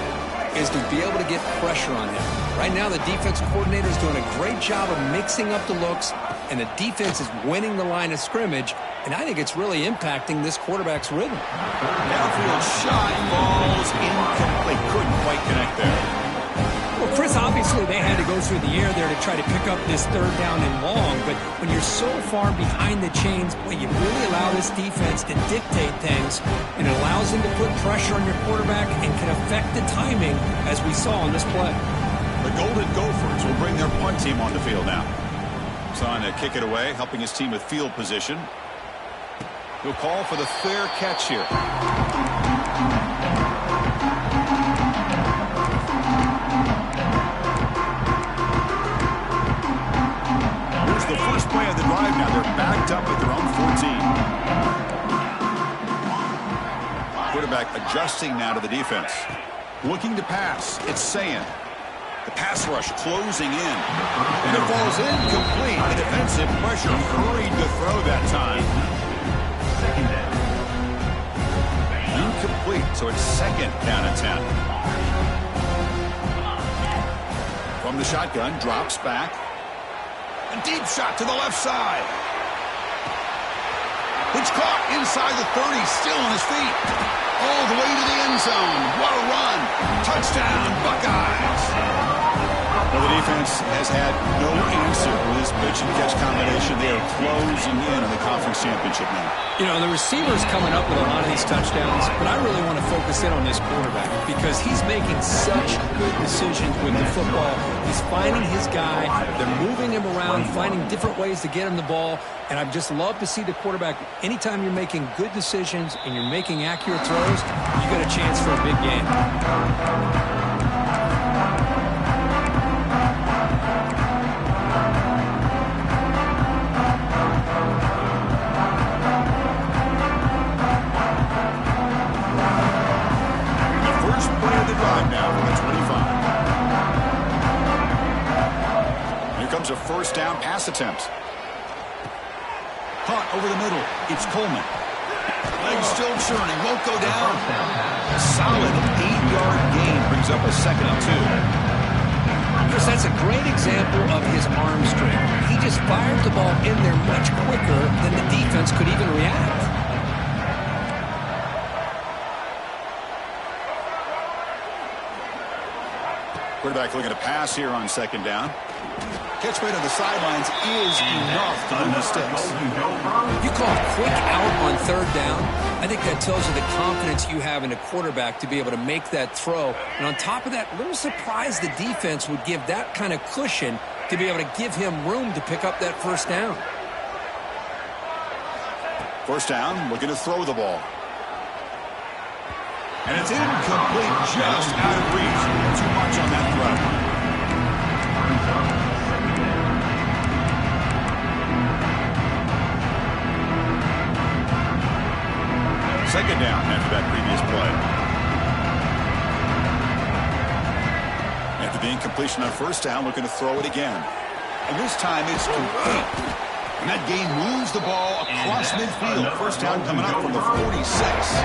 C: is to be able to get pressure on him. Right now, the defense coordinator is doing a great job of mixing up the looks, and the defense is winning the line of scrimmage, and I think it's really impacting this quarterback's rhythm.
A: Downfield shot, balls incomplete. Couldn't quite connect there.
B: Well, Chris, obviously they had to go through the air there to try to pick up this third down and long, but when you're so far behind the chains, boy, you really allow this defense to dictate things, and it allows them to put pressure on your quarterback and can affect the timing, as we saw on this play.
A: The Golden Gophers will bring their punt team on the field now. Son to kick it away, helping his team with field position. He'll call for the fair catch here. Here's the first play of the drive now. They're backed up at their own 14. Quarterback adjusting now to the defense. Looking to pass. It's Ncaa. The pass rush closing in. And it falls incomplete. The defensive pressure hurried to throw that time. Incomplete, so it's second down and 10. From the shotgun, drops back. A deep shot to the left side. It's caught inside the 30, still on his feet. All the way to the end zone. What a run. Touchdown, Buckeyes. Well, the defense has had no answer with this pitch and catch combination. They are closing in on the conference championship now.
B: You know, the receiver's coming up with a lot of these touchdowns, but I really want to focus in on this quarterback because he's making such good decisions with the football. He's finding his guy. They're moving him around, finding different ways to get him the ball, and I've just loved to see the quarterback. Anytime you're making good decisions and you're making accurate throws, you got a chance for a big game.
A: A first down pass attempt. Caught over the middle. It's Coleman. Legs still churning. Won't go down. A solid 8-yard gain brings up a second and 2.
C: Chris, that's a great example of his arm strength. He just fired the ball in there much quicker than the defense could even react.
A: Quarterback looking to pass here on second down. Catch made on the sidelines is enough to move the sticks.
C: You call a quick out on third down. I think that tells you the confidence you have in a quarterback to be able to make that throw. And on top of that, a little surprised the defense would give that kind of cushion to be able to give him room to pick up that first down.
A: First down, looking to throw the ball. And it's incomplete, just out of reach. Too much on that throw. Second down after that previous play. After the incompletion on first down, looking to throw it again. And this time it's complete. And that gain moves the ball across midfield. First down coming up from the 46.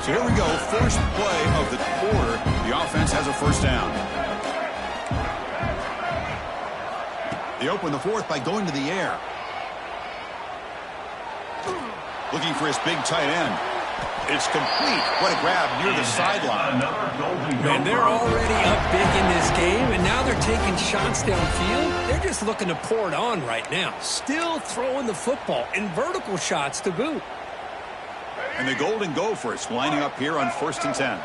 A: So here we go, first play of the quarter. The offense has a first down. They open the fourth by going to the air. Looking for his big tight end. It's complete. What a grab near the sideline.
B: And they're already up big in this game, and now they're taking shots downfield. They're just looking to pour it on right now. Still throwing the football in vertical shots to boot.
A: And the Golden Gophers lining up here on 1st and 10.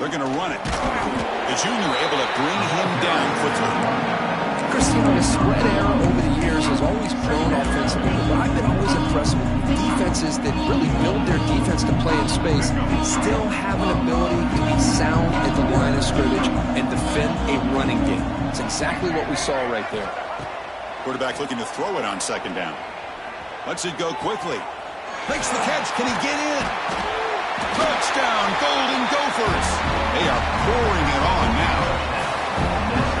A: They're going to run it. The junior able to bring him down quickly.
C: Christine, the spread era over the years has always grown offensively, but I've been always impressed with defenses that really build their defense to play in space, still have an ability to be sound at the line of scrimmage and defend a running game. It's exactly what we saw right there.
A: Quarterback looking to throw it on second down. Lets it go quickly. Makes the catch. Can he get in? Touchdown, Golden Gophers. They are pouring it on now.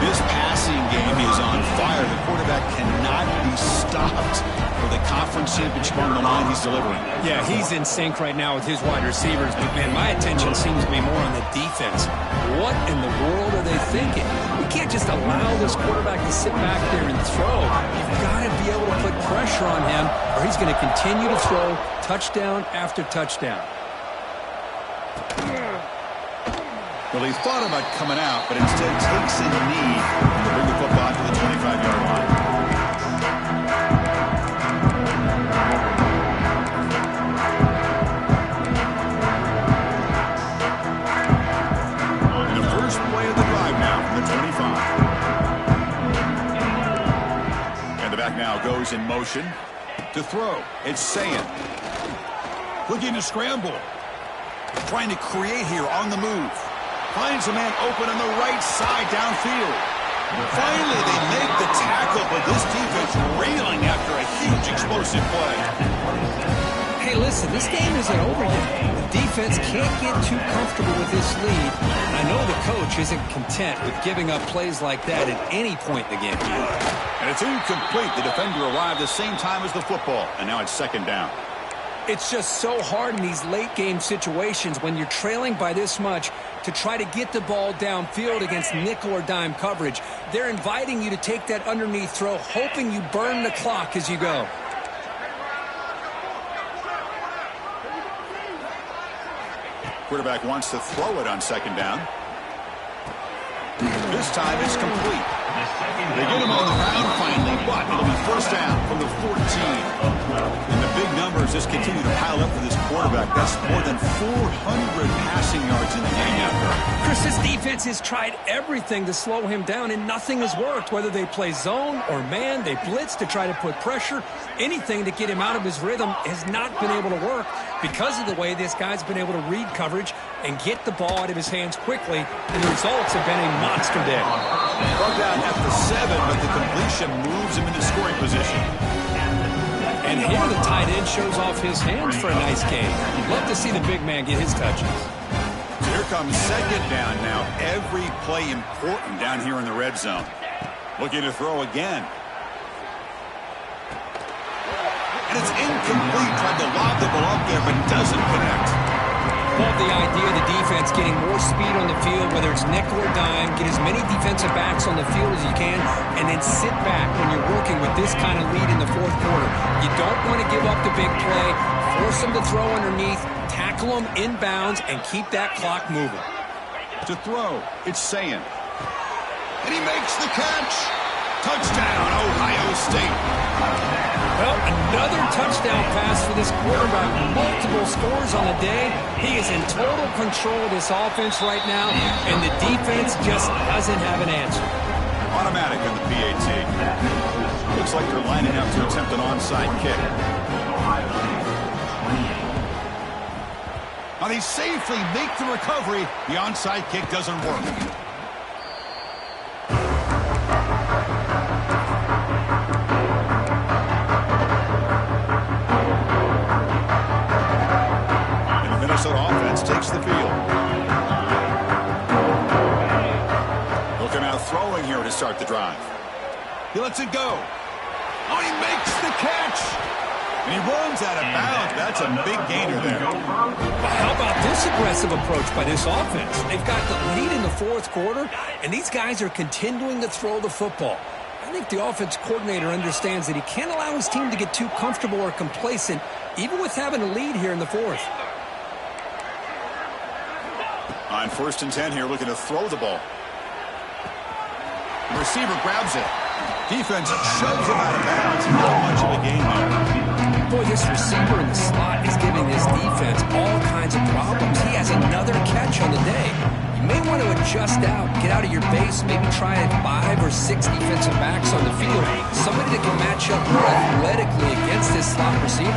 A: This passing game is on fire. The quarterback cannot be stopped for the conference championship on the line he's delivering.
B: Yeah, he's in sync right now with his wide receivers, but man, my attention seems to be more on the defense. What in the world are they thinking? You can't just allow this quarterback to sit back there and throw. You've got to be able to put pressure on him, or he's going to continue to throw touchdown after touchdown.
A: Well, he thought about coming out, but instead takes a knee to bring the football to the 25-yard line. And the first play of the drive now from the 25. And the back now goes in motion to throw. It's Ncaa. Looking to scramble. Trying to create here on the move. Finds a man open on the right side downfield. Finally, they make the tackle, but this defense railing after a huge explosive play.
B: Hey, listen, this game isn't over yet. The defense can't get too comfortable with this lead. And I know the coach isn't content with giving up plays like that at any point in the game.
A: And it's incomplete. The defender arrived the same time as the football, and now it's second down.
B: It's just so hard in these late game situations when you're trailing by this much to try to get the ball downfield against nickel or dime coverage. They're inviting you to take that underneath throw, hoping you burn the clock as you go.
A: Quarterback wants to throw it on second down. This time it's complete. They get him on the ground finally, but it'll be first down from the 14. And the big numbers just continue to pile up for this quarterback. That's more than 400 passing yards in the game out there.
B: Chris, this defense has tried everything to slow him down, and nothing has worked. Whether they play zone or man, they blitz to try to put pressure. Anything to get him out of his rhythm has not been able to work because of the way this guy's been able to read coverage and get the ball out of his hands quickly, and the results have been a monster day.
A: Brought down at the 7, but the completion moves him into scoring position.
B: And here the tight end shows off his hands for a nice game. Love to see the big man get his touches.
A: So here comes second down now. Every play important down here in the red zone. Looking to throw again. And it's incomplete. Tried to lob the ball up there, but doesn't connect.
B: Love the idea of the defense getting more speed on the field, whether it's nickel or dime, get as many defensive backs on the field as you can, and then sit back when you're working with this kind of lead in the fourth quarter. You don't want to give up the big play, force them to throw underneath, tackle them inbounds, and keep that clock moving.
A: To throw, it's Ncaa. And he makes the catch. Touchdown, Ohio State.
B: Well, another touchdown pass for this quarterback. Multiple scores on the day. He is in total control of this offense right now, and the defense just doesn't have an answer.
A: Automatic on the PAT. Looks like they're lining up to attempt an onside kick. Now they safely make the recovery. The onside kick doesn't work. Minnesota offense takes the field. Looking out throwing here to start the drive. He lets it go. Oh, he makes the catch. And he runs out of bounds. That's a big gainer there.
B: But how about this aggressive approach by this offense? They've got the lead in the fourth quarter, and these guys are continuing to throw the football. I think the offense coordinator understands that he can't allow his team to get too comfortable or complacent, even with having a lead here in the fourth.
A: On 1st and 10 here, looking to throw the ball. The receiver grabs it. Defense shoves him out of bounds. Not much of a game there.
B: Boy, this receiver in the slot is giving this defense all kinds of problems. He has another catch on the day. You may want to adjust
C: adjust out, get out of your base, maybe try 5 or 6 defensive backs on the field. Somebody that can match up more athletically against this slot receiver.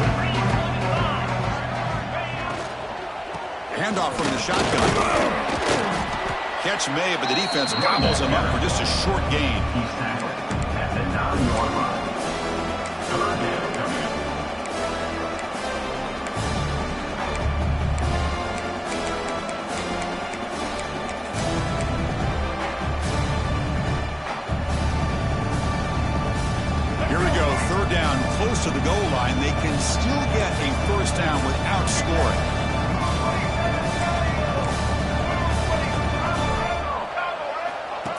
A: Handoff from the shotgun. Catch made, but the defense gobbles him up for just a short gain.
D: He's tackled at the 9-yard line. Third down coming up.
A: Here we go, third down, close to the goal line. They can still get a first down without scoring.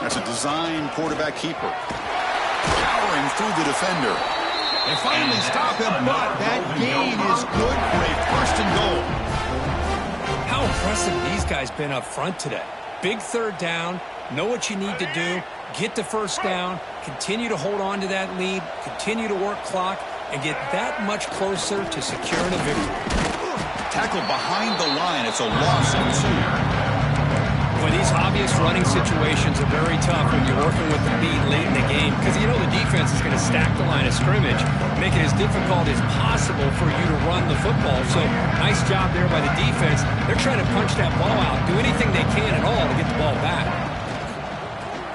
A: That's a design quarterback keeper. Powering through the defender. They finally stop him, but that gain is good for a first and goal.
B: How impressive these guys been up front today. Big third down, know what you need to do, get the first down, continue to hold on to that lead, continue to work clock, and get that much closer to securing a victory.
A: Tackle behind the line. It's a loss of 2.
B: Boy, these obvious running situations are very tough when you're working with the lead late in the game because you know the defense is going to stack the line of scrimmage, make it as difficult as possible for you to run the football. So nice job there by the defense. They're trying to punch that ball out, do anything they can at all to get the ball back.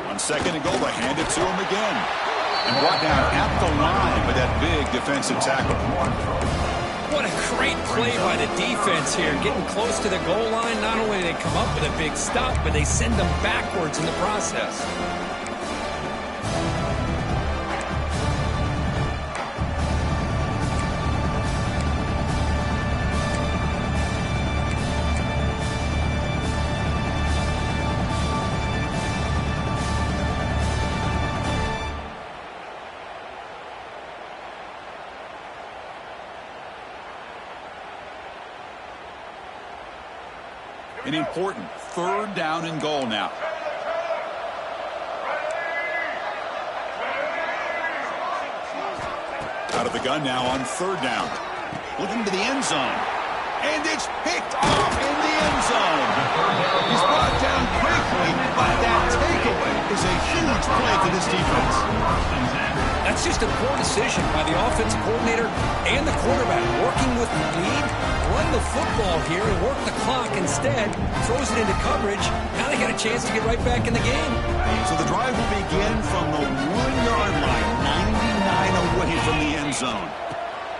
A: On second and goal, they hand it to him again. And brought down at the line with that big defensive tackle.
B: What a great play by the defense here. Getting close to the goal line, not only do they come up with a big stop, but they send them backwards in the process.
A: An important third down and goal now. Out of the gun now on third down. Looking to the end zone. And it's picked off in the end zone. He's brought down quickly, but that takeaway is a huge play for this defense.
B: That's just a poor decision by the offensive coordinator and the quarterback. Working with the lead, run the football here and work the clock instead. Throws it into coverage. Now they got a chance to get right back in the game.
A: So the drive will begin from the 1-yard line, 99 away from the end zone.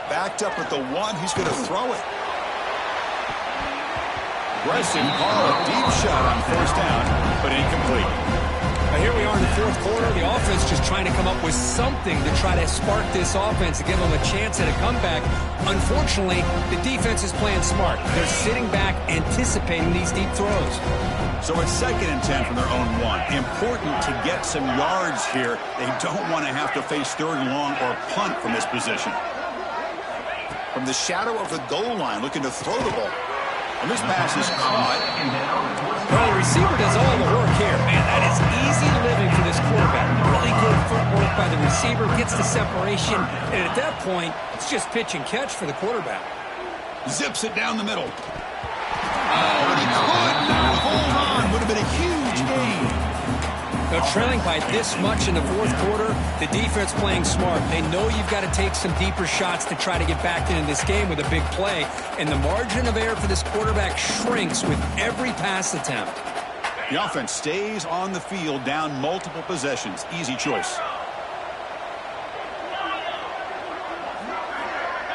A: Backed up at the 1, he's going to throw it. Aggressive call, a deep shot on first down, but incomplete.
B: Now here we are in the fourth quarter. The offense just trying to come up with something to try to spark this offense to give them a chance at a comeback. Unfortunately, the defense is playing smart. They're sitting back, anticipating these deep throws.
A: So it's 2nd and 10 from their own 1. Important to get some yards here. They don't want to have to face 3rd and long or punt from this position. From the shadow of the goal line, looking to throw the ball. And this pass is caught.
B: Well, the receiver does all the work here. Man, that is easy living for this quarterback. Really good footwork by the receiver, gets the separation, and at that point, it's just pitch and catch for the quarterback.
A: Zips it down the middle. Oh, and he could not hold on. Would have been a huge gain.
B: Now, trailing by this much in the fourth quarter, the defense playing smart. They know you've got to take some deeper shots to try to get back into this game with a big play. And the margin of error for this quarterback shrinks with every pass attempt.
A: The offense stays on the field down multiple possessions. Easy choice.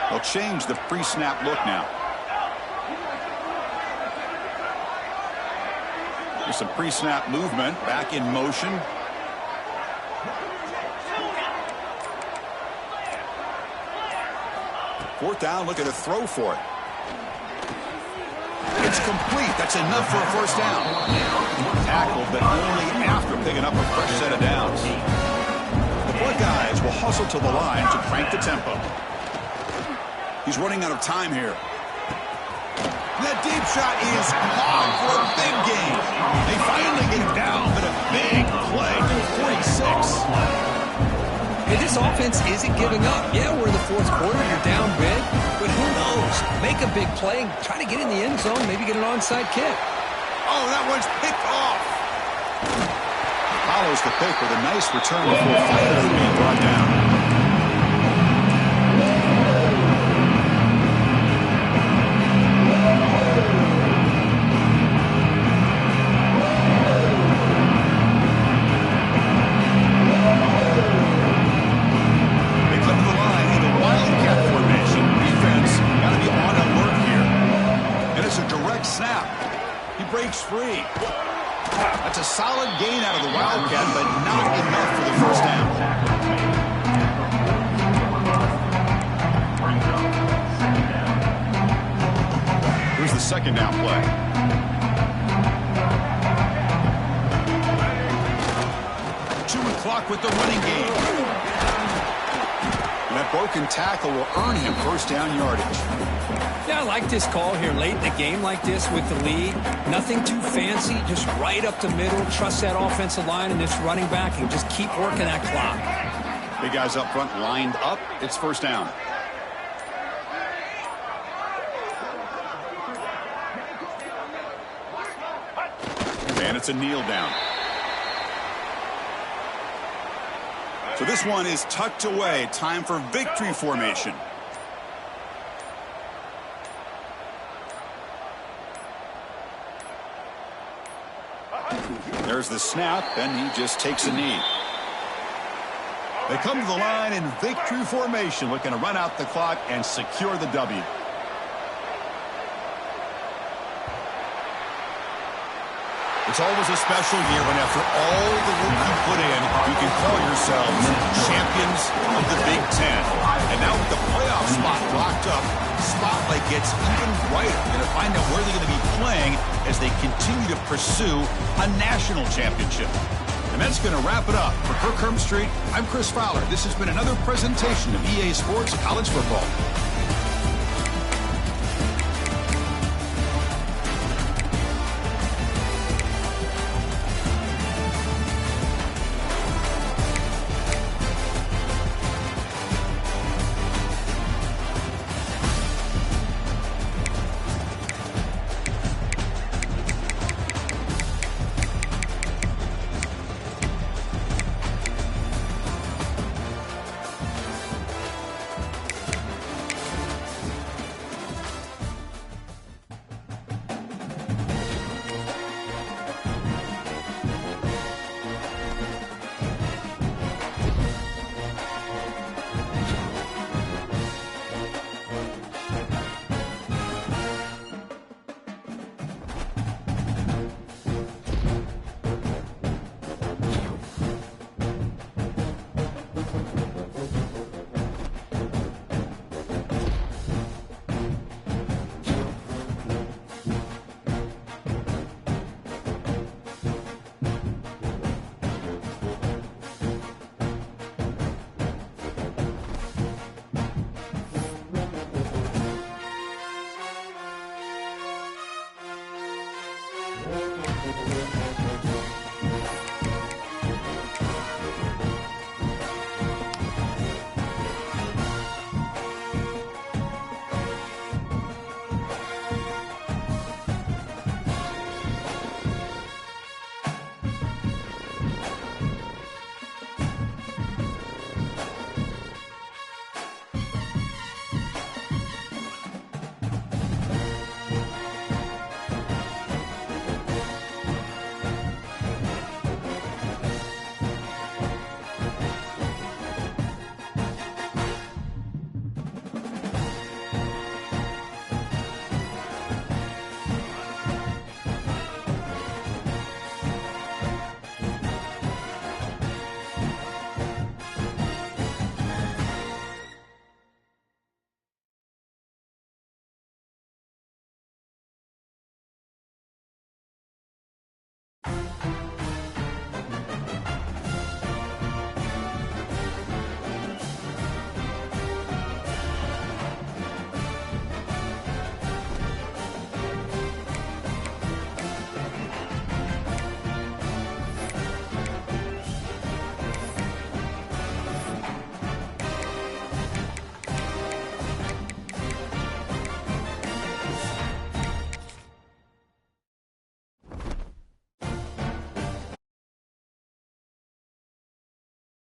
A: They'll change the pre-snap look now. There's some pre-snap movement, back in motion. Fourth down, looking to throw for it. It's complete. That's enough for a first down. Tackled, but only after picking up a fresh set of downs. The Buckeyes will hustle to the line to crank the tempo. He's running out of time here. That deep shot is caught for a big gain. They finally get him down, but a big play to 46.
B: Hey, this offense isn't giving up. Yeah, we're in the fourth quarter. You're down big, but who knows? Make a big play, try to get in the end zone, maybe get an onside kick.
A: Oh, that one's picked off. follows the pick with a nice return before finally being brought down. Breaks free. That's a solid gain out of the Wildcat, but not enough for the first down. Here's the second down play. Chewing clock with the running game. And that broken tackle will earn him first down yardage.
B: Yeah, I like this call here late in the game like this with the lead. Nothing too fancy, just right up the middle. Trust that offensive line and this running back and just keep working that clock.
A: Big guys up front lined up. It's first down. And it's a kneel down. So this one is tucked away. Time for victory formation. There's the snap, and he just takes a knee. They come to the line in victory formation, looking to run out the clock and secure the W. It's always a special year when after all the work you put in, you can call yourselves champions of the Big Ten. And now with the playoff spot locked up, spotlight gets even brighter. Going to find out where they're going to be playing as they continue to pursue a national championship. And that's going to wrap it up. For Kirk Street, I'm Chris Fowler. This has been another presentation of EA Sports College Football.